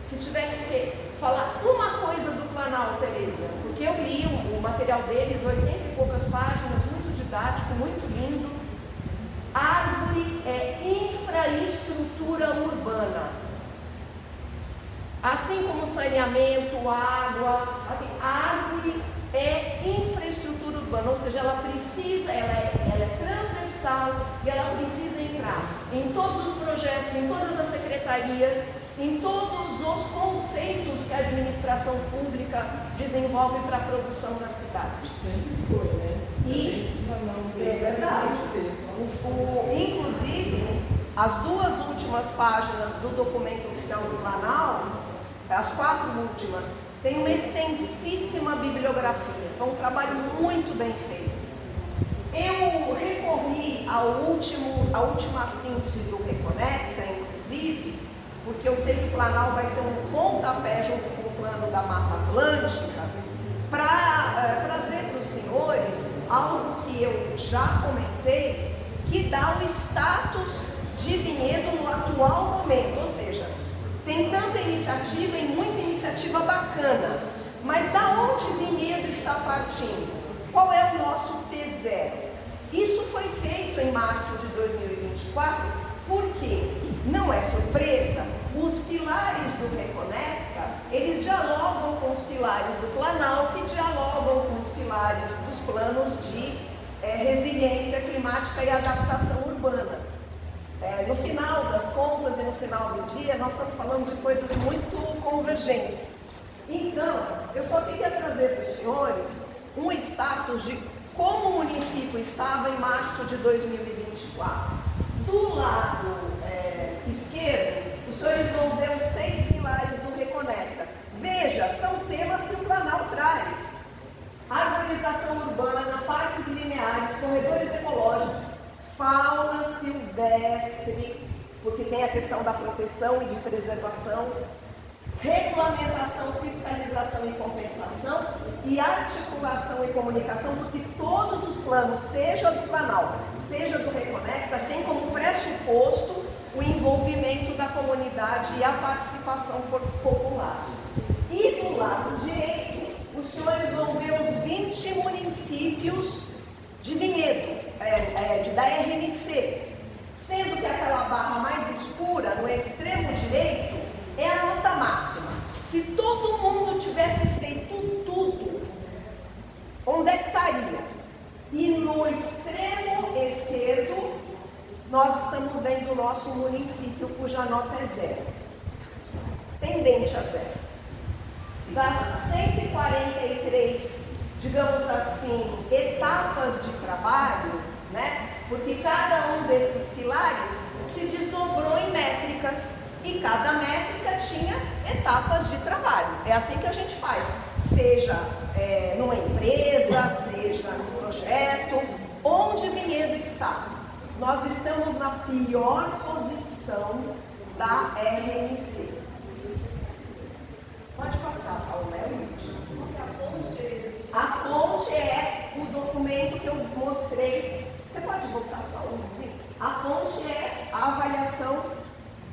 se tiver que falar uma coisa do Planal, Tereza, porque eu li o material deles, 80 e poucas páginas, muito didático, muito lindo. Árvore é infraestrutura urbana. Assim como saneamento, água, assim, a árvore é infraestrutura urbana, ou seja, ela é transversal e ela precisa entrar em todos os projetos, em todas as secretarias, em todos os conceitos que a administração pública desenvolve para a produção da cidade. Sempre foi, né? E é verdade. Inclusive, as 2 últimas páginas do documento oficial do Planalto, as 4 últimas, tem uma extensíssima bibliografia. Foi um trabalho muito bem feito. Eu recorri à última síntese do Reconecta, inclusive, porque eu sei que o Planalto vai ser um pontapé junto com o plano da Mata Atlântica, para trazer para os senhores algo que eu já comentei, que dá o status de vinhedo no atual momento, ou seja, tem tanta iniciativa e muita iniciativa bacana, mas da onde o vinhedo está partindo? Qual é o nosso T0? Isso foi feito em março de 2024, porque, não é surpresa, os pilares do Reconecta, eles dialogam com os pilares do Planalto, que dialogam com os pilares dos planos de resiliência climática e adaptação urbana. No final das contas e no final do dia, nós estamos falando de coisas muito convergentes. Então, eu só queria trazer para os senhores um status de como o município estava em março de 2024. Do lado esquerdo, os senhores vão ver os 6 pilares do Reconecta. Veja, são temas que o Planalto traz. Arborização urbana, parques lineares, corredores ecológicos, fauna silvestre, porque tem a questão da proteção e de preservação, regulamentação, fiscalização e compensação e articulação e comunicação, porque todos os planos, seja do Planalto, seja do Reconecta, tem como pressuposto o envolvimento da comunidade e a participação popular. E do lado direito, os senhores vão ver os 20 municípios de vinhedo, da RMC, sendo que aquela barra mais escura, no extremo direito, é a nota máxima. Se todo mundo tivesse feito tudo, onde é que estaria? E no extremo esquerdo, nós estamos vendo o nosso município, cuja nota é 0. Tendente a 0. Das 143, digamos assim, etapas de trabalho, né? Porque cada um desses pilares se desdobrou em métricas e cada métrica tinha etapas de trabalho. É assim que a gente faz, seja numa empresa, seja num projeto, onde o vinhedo está. Nós estamos na pior posição da RMC. Pode passar, Paulo, A fonte é o documento que eu mostrei. Você pode voltar só um pouquinho? A fonte é a avaliação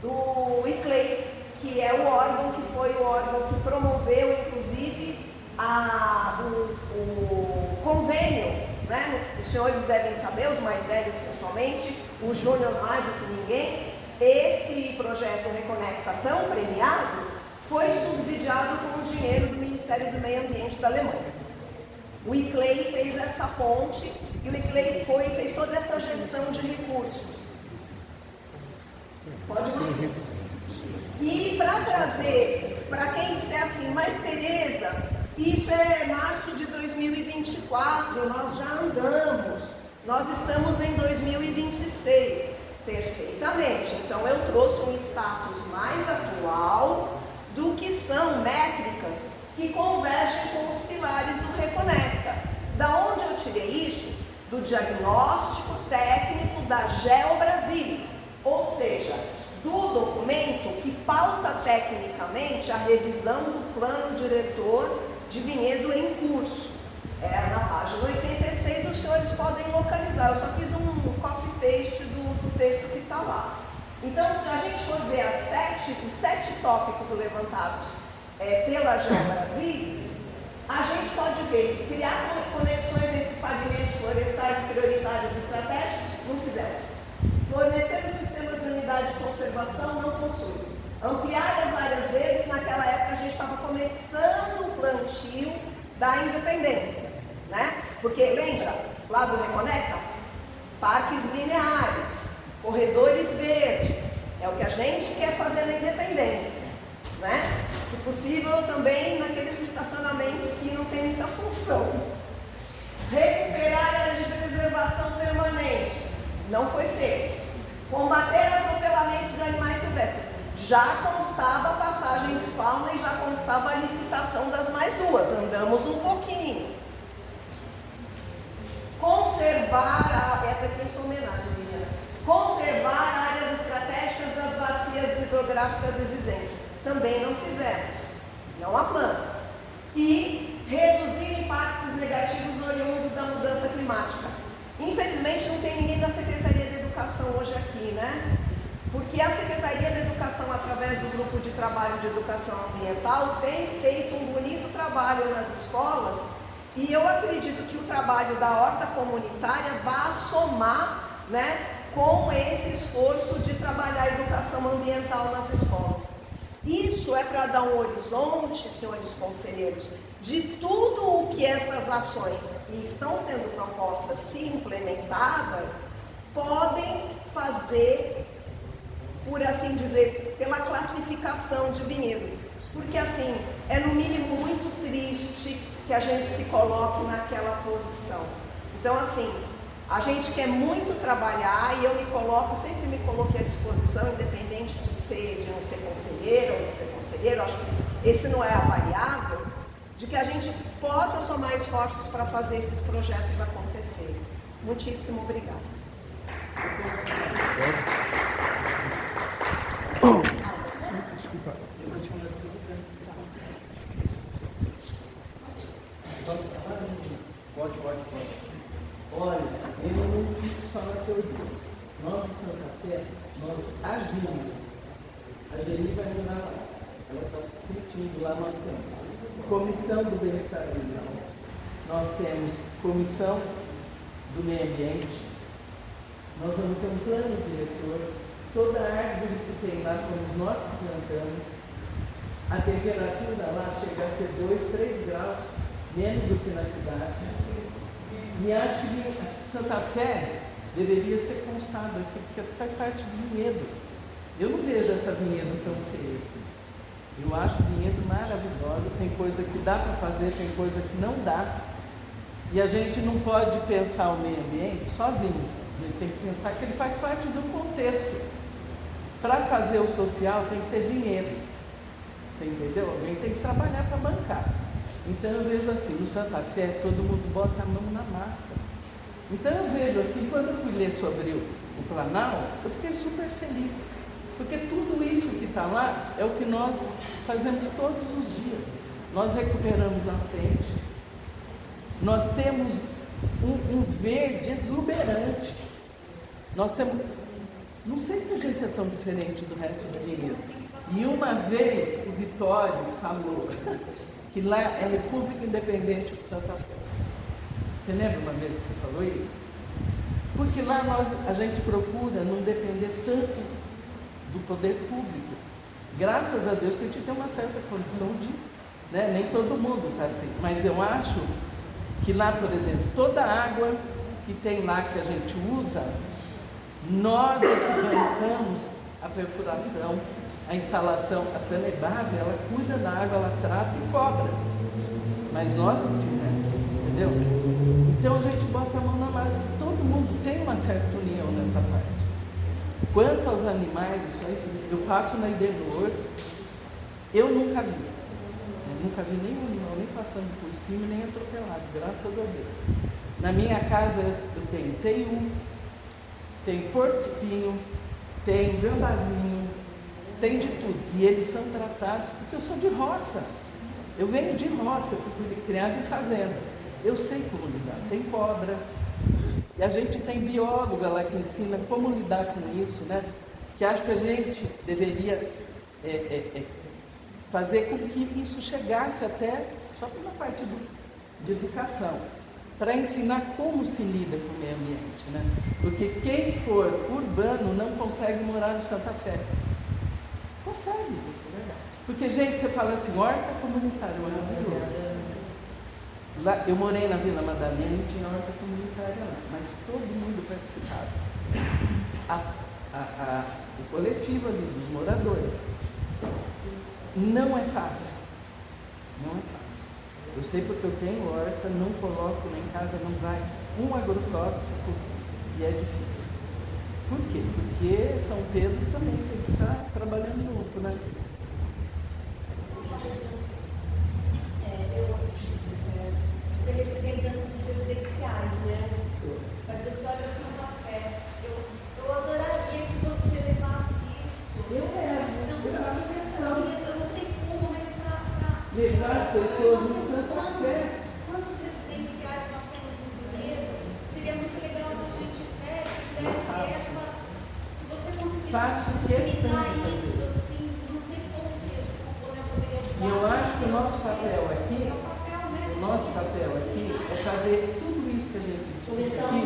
do ICLEI, que é o órgão que foi o órgão que promoveu, inclusive, o convênio, né? Os senhores devem saber, os mais velhos principalmente, o Júnior mais do que ninguém, esse projeto Reconecta tão premiado foi subsidiado com o dinheiro do Ministério do Meio Ambiente da Alemanha. O ICLEI fez essa ponte e o ICLEI fez toda essa gestão de recursos. Pode ir. E para trazer, para quem disser assim, mas Tereza, isso é março de 2024, nós já andamos, nós estamos em 2026. Perfeitamente. Então eu trouxe um status mais atual do que são métricas que convergem com os pilares do Reconecta. Da onde eu tirei isso? Do diagnóstico técnico da GeoBrasilis, ou seja, do documento que pauta tecnicamente a revisão do plano diretor de vinhedo em curso. Na página 86 os senhores podem localizar, eu só fiz um copy-paste do texto que está lá. Então, se a gente for ver os 7 tópicos levantados pela GeoBrasilis, a gente pode ver que criar conexões entre fragmentos florestais prioritários e estratégicos, não fizemos. Fornecer os sistemas de unidade de conservação, não possui. Ampliar as áreas verdes, naquela época a gente estava começando o plantio da independência, né? Porque lembra, lá do Reconecta? Parques lineares, corredores verdes, é o que a gente quer fazer na independência, né? Se possível também naqueles estacionamentos que não tem muita função. Recuperar áreas de preservação permanente, não foi feito. Combater atropelamentos de animais silvestres, já constava a passagem de fauna e já constava a licitação das mais duas, andamos um pouquinho. Conservar, essa aqui é sua homenagem, Liliana. Conservar áreas estratégicas das bacias hidrográficas existentes, também não fizemos, não há plano. E reduzir impactos negativos oriundos da mudança climática. Infelizmente não tem ninguém da Secretaria de Educação hoje aqui, né? Porque a Secretaria de Educação, através do Grupo de Trabalho de Educação Ambiental, tem feito um bonito trabalho nas escolas e eu acredito que o trabalho da horta comunitária vai somar, né, com esse esforço de trabalhar a educação ambiental nas escolas. Isso é para dar um horizonte, senhores conselheiros, de tudo o que essas ações que estão sendo propostas, se implementadas, podem fazer, por assim dizer, pela classificação de vinhedo. Porque assim, é no mínimo muito triste que a gente se coloque naquela posição. Então assim, a gente quer muito trabalhar e eu sempre me coloquei à disposição, independente de não ser conselheiro ou de ser conselheiro, acho que esse não é a variável, de que a gente possa somar esforços para fazer esses projetos acontecerem. Muitíssimo obrigada. Desculpa. Pode. Olha, eu não quis falar teoria. Nós do Santa Fé, nós agimos. A Geni vai me dar lá. Ela está sentindo lá, nós temos Comissão do Bem-Estar Animal, nós temos Comissão do Meio Ambiente, nós vamos ter um plano diretor, toda a árvore que tem lá, como nós plantamos, a temperatura lá chega a ser 2, 3 graus menos do que na cidade. E acho que Santa Fé deveria ser constado aqui, porque faz parte do vinhedo. Eu não vejo essa vinhedo tão feia assim. Eu acho vinhedo maravilhoso, tem coisa que dá para fazer, tem coisa que não dá. E a gente não pode pensar o meio ambiente sozinho. A gente tem que pensar que ele faz parte do contexto. Para fazer o social tem que ter dinheiro. Você entendeu? Alguém tem que trabalhar para bancar. Então eu vejo assim, no Santa Fé todo mundo bota a mão na massa. Então eu vejo assim, quando eu fui ler sobre o Planalto, eu fiquei super feliz. Porque tudo isso que está lá é o que nós fazemos todos os dias. Nós recuperamos nascente, nós temos um verde exuberante. Nós temos, não sei se a gente é tão diferente do resto do Minas. E uma vez o Vitório falou que lá é República Independente do Santa Fé. Você lembra uma vez que você falou isso? Porque lá a gente procura não depender tanto do poder público. Graças a Deus que a gente tem uma certa condição de, né, nem todo mundo está assim, mas eu acho que lá, por exemplo, toda a água que tem lá que a gente usa, nós bancamos a perfuração, a instalação, a Sanebab, ela cuida da água, ela trata e cobra, mas nós não fizemos, entendeu? Então a gente bota a mão na massa, todo mundo tem uma certa união nessa parte. Quanto aos animais, isso aí, eu passo na Idenor, eu nunca vi nenhum animal, nem passando por cima, nem atropelado, graças a Deus. Na minha casa eu tenho teiu, tem porco-espinho, tem gambazinho, tem de tudo. E eles são tratados, porque eu sou de roça. Eu venho de roça, eu fui criado em fazenda. Eu sei como lidar. Tem cobra. E a gente tem bióloga lá que ensina como lidar com isso, né? Que acho que a gente deveria fazer com que isso chegasse até só pela parte de educação, para ensinar como se lida com o meio ambiente, né? Porque quem for urbano não consegue morar no Santa Fé. Consegue. Porque, gente, você fala assim, horta comunitária, maravilhoso. Lá, eu morei na Vila Madalena e tinha horta comunitária lá, mas todo mundo participava. O coletivo ali dos moradores. Não é fácil. Não é fácil. Eu sei porque eu tenho horta, não coloco lá em casa, não vai um agrotóxico e é difícil. Por quê? Porque São Pedro também tem que estar trabalhando junto, né? Você representante dos residenciais, né? Mas você olha assim no café. Eu adoraria que você levasse isso. Eu quero. Eu não sei como, mas para levar as pessoas no seu café. Quantos residenciais nós temos no Vinhedo? Seria muito legal se a gente tivesse essa. Se você conseguisse disseminar isso, assim, não sei como que eu poderia ajudar. E eu acho que o nosso papel aqui, é fazer tudo isso que a gente diz aqui,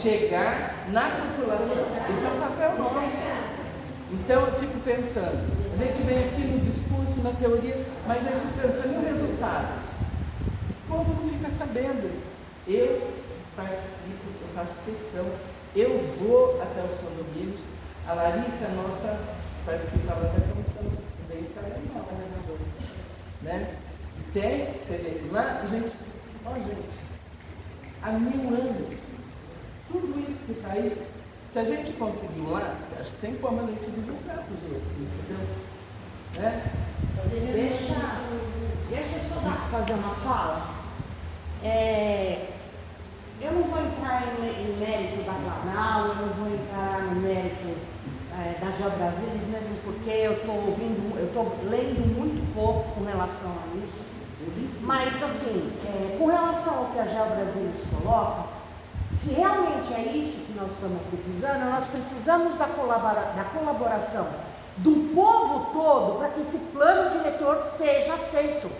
chegar na população. Esse é o papel nosso. Então eu fico pensando, a gente vem aqui no discurso, na teoria, mas a gente pensa no resultado. O povo não fica sabendo. Eu participo, eu faço questão, eu vou até os condomínios. A Larissa, nossa, participava da comissão do bem-estar animal, né? E tem, você vê, lá, gente, há 1000 anos, tudo isso que está aí, se a gente conseguiu lá, acho que tem como a gente divulgar para os outros, entendeu? Né? Deixa eu só fazer uma fala. Eu não vou entrar em mérito da Planal, eu não vou entrar no mérito da GeoBrasília, mesmo porque eu estou lendo muito pouco com relação a isso. Mas, assim, com relação ao que a GeoBrasília coloca, se realmente é isso que nós estamos precisando, nós precisamos da colaboração do povo todo para que esse plano diretor seja aceito.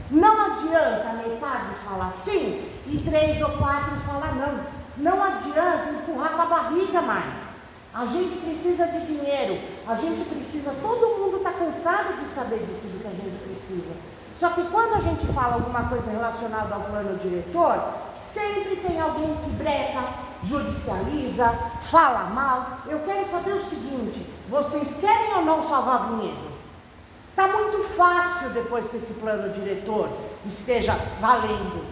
Não adianta a metade falar sim e 3 ou 4 falar não. Não adianta empurrar com a barriga mais. A gente precisa de dinheiro, a gente precisa, todo mundo está cansado de saber de tudo que a gente precisa. Só que quando a gente fala alguma coisa relacionada ao plano diretor, sempre tem alguém que breca, judicializa, fala mal. Eu quero saber o seguinte, vocês querem ou não salvar Vinhedo? Está muito fácil depois que esse plano diretor esteja valendo,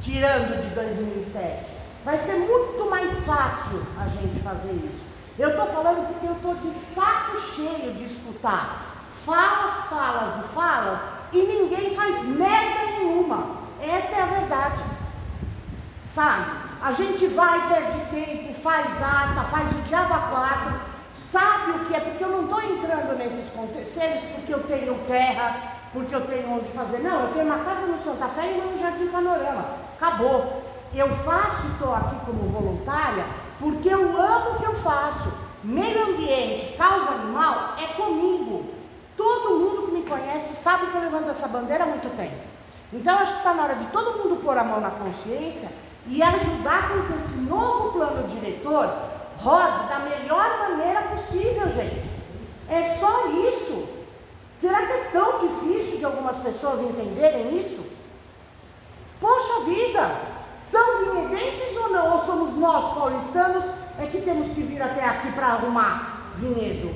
tirando de 2007. Vai ser muito mais fácil a gente fazer isso. Eu estou falando porque eu estou de saco cheio de escutar falas e ninguém faz merda nenhuma. Essa é a verdade. Sabe? A gente vai, perde tempo, faz ata, faz o diabo a quatro. Sabe o que é? Porque eu não estou entrando nesses contextos, porque eu tenho guerra, porque eu tenho onde fazer. Não, eu tenho uma casa no Santa Fé e no Jardim Panorama. Acabou. Eu estou aqui como voluntária, porque eu amo o que eu faço. Meio ambiente, causa animal, é comigo. Todo mundo que me conhece sabe que eu levanto essa bandeira há muito tempo. Então, acho que está na hora de todo mundo pôr a mão na consciência e ajudar com que esse novo plano diretor rode da melhor maneira possível, gente. É só isso. Será que é tão difícil de algumas pessoas entenderem isso? Poxa vida, são vinhedenses ou não? Ou somos nós, paulistanos, que temos que vir até aqui para arrumar Vinhedo?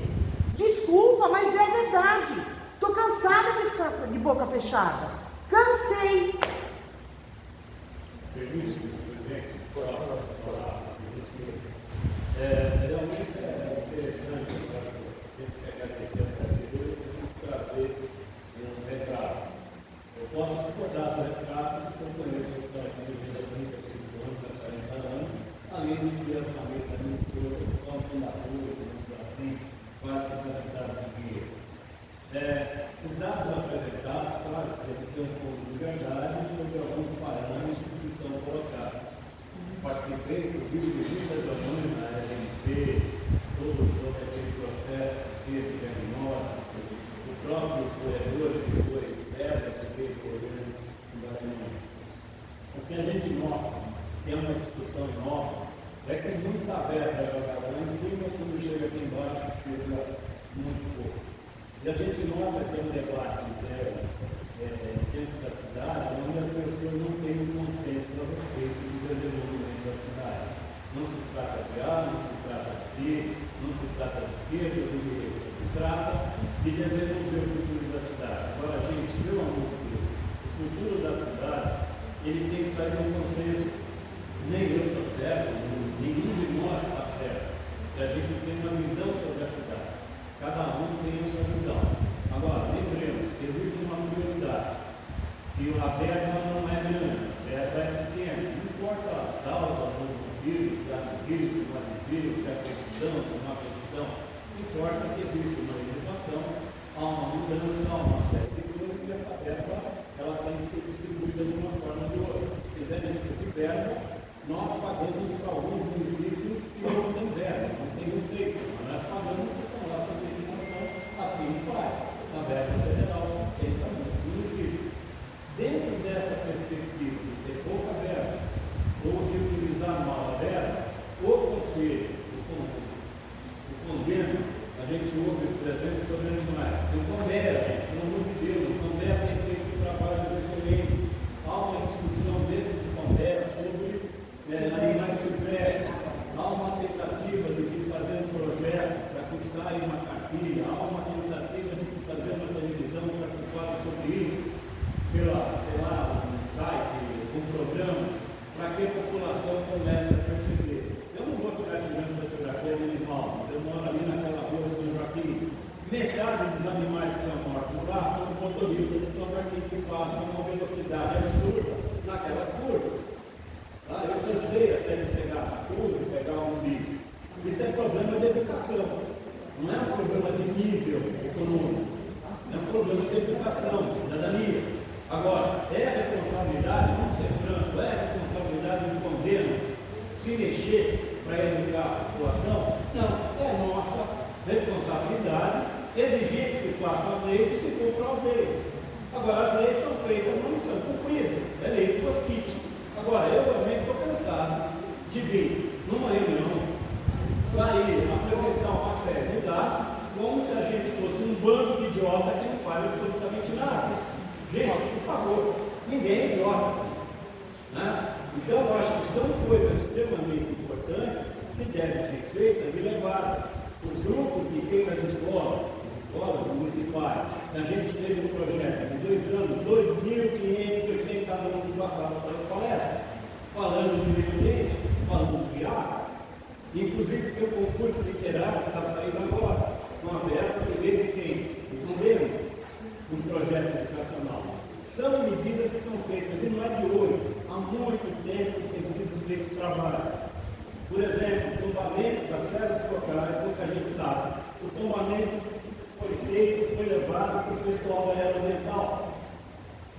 Desculpa, mas é verdade. Estou cansada de ficar de boca fechada. Cansei. Permite, presidente, realmente é interessante, eu acho que a gente pegar esse anterior e trazer um retrato. Eu posso discordar do retrato, porque eu conheço a história de 35 anos, 40 anos, além de que a família da minha esposa, que são fundadores, assim, quase representados de dinheiro. Os dados apresentados, claro, tem que ter um fundo de verdade sobre alguns parâmetros que são colocados. a verba não é grande, a verba é pequena. Não importa as causas, os motivos, se há motivos, se não há motivos, se há petição, se não há petição. Não importa que existe uma legislação, há uma mudança, há uma série de coisas, e essa verba ela tem que ser distribuída de uma forma ou de outra. Se quiser discutir verba, nós pagamos para alguns municípios que não têm verba, não tem receita, mas nós pagamos porque a nossa legislação assim faz. A verba federal sustenta muito o município. Dentro dessa perspectiva de ter pouca verba, ou de utilizar mal a verba, o conselho, o condeno, a gente ouve, por exemplo, sobre animais. O Condé, gente, pelo amor de Deus, o Condé tem feito um trabalho excelente. Há uma discussão dentro do Condé sobre animais silvestres. Há uma tentativa de se fazer um projeto para que saia uma cartilha. Há uma tentativa de se fazer uma televisão para que fale sobre isso, pela, sei lá, um site, um programa, para que a população comece a perceber. Eu não vou ficar tirando fotografia de animal, eu moro ali naquela rua de São Joaquim. Metade dos animais que são mortos lá são os motoristas de São Joaquim que passam uma velocidade absurda naquelas curvas. Eu cansei até de pegar a curva e pegar um bicho. Isso é problema de educação, não é um problema de nível econômico, é um problema de educação, de cidadania. Agora, é responsabilidade, vamos ser franco, é responsabilidade do condeno se mexer para educar a população? Não, é nossa responsabilidade exigir que se façam as leis e se cumpram as leis. Agora, as leis são feitas, mas não são cumpridas. É lei do post-it. Agora, eu também estou cansado de vir numa reunião, sair, apresentar uma série de dados, como se a gente fosse um bando de idiota que não faz absolutamente nada. Gente, por favor, ninguém é idiota. Né? Então, eu acho que são coisas extremamente importantes que devem ser feitas e levadas. Os grupos que tem nas escolas municipais, a gente teve um projeto de 2 anos, 2.580 alunos passaram pelas palestras, falando de meio ambiente, falando de água, inclusive tem um concurso literário que está saindo agora, uma verba que veio de quem? Do governo, um projeto educacional. São medidas que são feitas, e não é de hoje, há muito tempo que tem sido feito trabalho. Por exemplo, o tombamento das serras focais, pouca gente sabe, o tombamento foi feito, foi levado para o pessoal aeroambiental.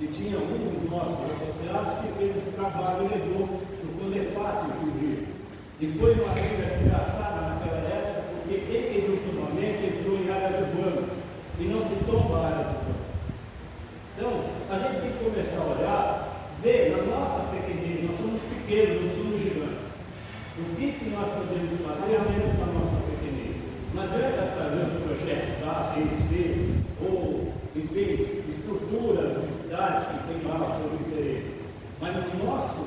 E tinha um dos nossos associados que fez esse trabalho e levou o Conefat, inclusive. E foi uma briga engraçada naquela época, porque quem fez o tombamento entrou em áreas urbanas e não se tomba áreas urbanas. Então, a gente tem que começar a olhar, ver na nossa pequenez, nós somos pequenos, não somos gigantes. O que nós podemos fazer mesmo com a nossa pequenez? Não adianta trazer os projetos da AGC, ou, enfim, estruturas de cidades que têm lá os seus interesses. Mas no nosso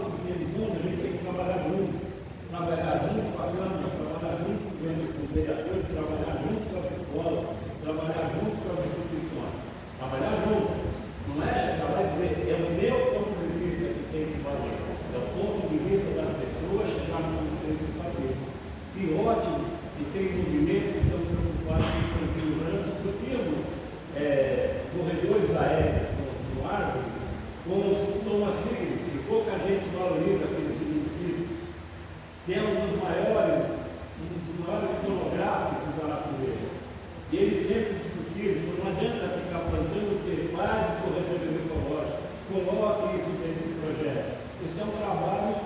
pequeno mundo, a gente tem que trabalhar junto com a Câmara, trabalhar junto com os vereadores, trabalhar junto com as escolas, trabalhar junto com as instituições. Trabalhar junto. Não é chegar lá e dizer, é o meu ponto de vista que tem que valer. É o ponto de vista das pessoas chegar no consenso e fazer. Que ótimo que tem movimentos que estão preocupados com o plano, discutindo corredores aéreos no árvore, com os sintomas sírios, que pouca gente valoriza aquele município, que é um dos maiores iconográficos da natureza. E eles sempre discutiram, não adianta ficar plantando vários corredores ecológicos, coloque isso dentro do projeto. Isso é um trabalho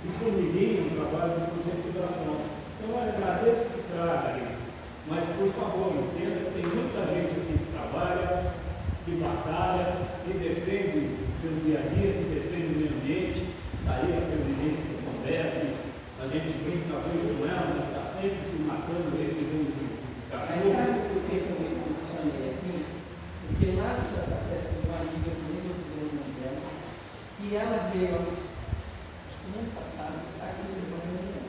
de formiguinha, um trabalho de conscientização. Então, eu agradeço que traga isso. Mas, por favor, entenda que tem muita gente aqui que trabalha, que batalha, que defende o seu dia a dia, que defende o meio ambiente. Daí a presidente do Condé, a gente brinca muito com ela, mas está sempre se matando dentro de cachorro. Mas sabe por que eu me posicionei aqui? Porque lá no Santa Sete do Vale, eu nem vou dizer o nome dela, e ela veio, no ano passado, aqui no Rio,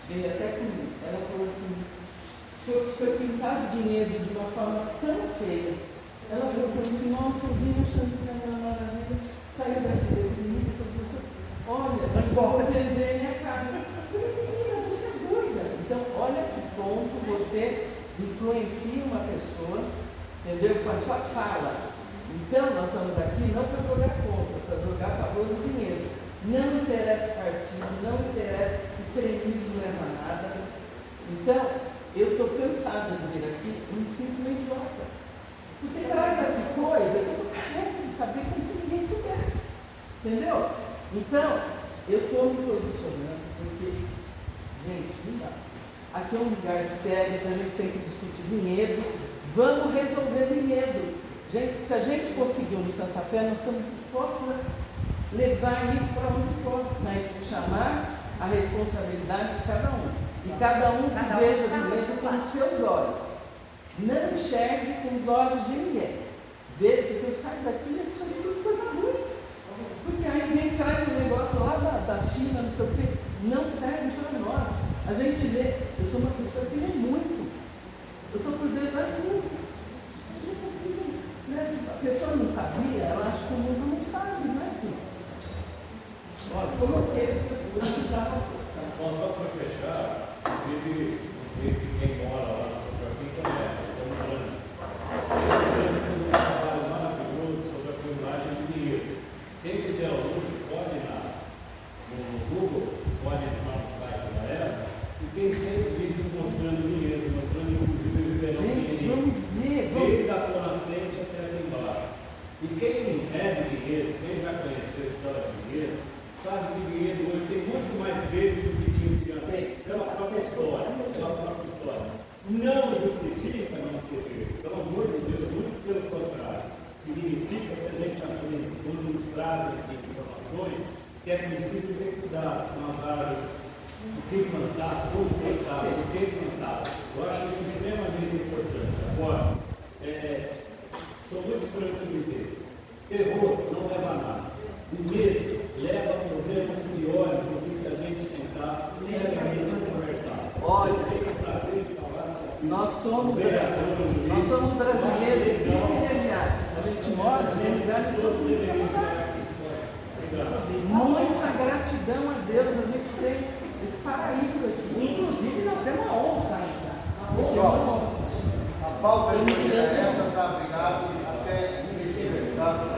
veio até comigo. Ela falou assim, foi pintar o dinheiro de uma forma tão feia. Ela falou assim, nossa, eu vim achando que era uma maravilha, saiu brasileiro comigo e falou, olha, eu vou vender minha casa. Eu falei, menina, você é doida. Então, olha que ponto você influencia uma pessoa, entendeu? Com a sua fala. Então, nós estamos aqui não extremismo não leva a nada. Então, eu estou cansada de vir aqui e me sinto meio idiota. Porque traz aqui coisa que eu estou carregada de saber como se ninguém soubesse. Entendeu? Então, eu estou me posicionando porque, gente, não dá. Aqui é um lugar sério, então a gente tem que discutir vinhedo. Vamos resolver vinhedo. Gente, se a gente conseguiu no Santa Fé, nós estamos dispostos a levar isso para onde for, mas chamar a responsabilidade de cada um. E cada um que veja vinhedo com os seus olhos. Não enxergue com os olhos de ninguém. Veja, porque eu saio daqui e só tudo coisa ruim. Porque aí vem traz um negócio lá da China, não sei o quê. Não serve para nós. A gente lê, eu sou uma pessoa que lê muito. Eu estou por dentro de tudo. A gente assim, né? Se a pessoa não sabia, ela acha que o mundo não sabe, não é assim. Olha, coloquei, eu precisava. Bom, só para fechar, inclusive, não sei se quem mora lá no São Joaquim conhece, eu estou morando. Um trabalho maravilhoso sobre a filmagem de dinheiro. Quem se der ao luxo pode ir no Google, pode entrar no site da ela, e tem 100 vídeos mostrando dinheiro, mostrando inclusive o verão dinheiro. Desde a tua nascente até aqui embaixo. E quem é de dinheiro, quem já conheceu a história de dinheiro, sabe que dinheiro hoje tem muito mais vezes do que tinha antigamente. Pela própria história. Não justifica não ter dinheiro. Pelo amor de Deus, muito pelo contrário. Significa que a gente aprende, quando nos traz informações, que é preciso ter cuidado com as áreas, o que plantar, como plantar, o que plantar. Eu acho isso extremamente importante. Agora, sou muito franco em dizer, terror não leva a nada. O medo leva a problemas piores do que se a gente sentar seriamente conversar. Olha, tem o prazer de falar. nós somos brasileiros privilegiados. A gente mora em lugar de todo mundo. Muita gratidão a Deus, a gente tem esse paraíso aqui. Inclusive, nós temos uma onça ainda. Pessoal, a pauta de hoje é essa, tá? Obrigado. Até esse tá?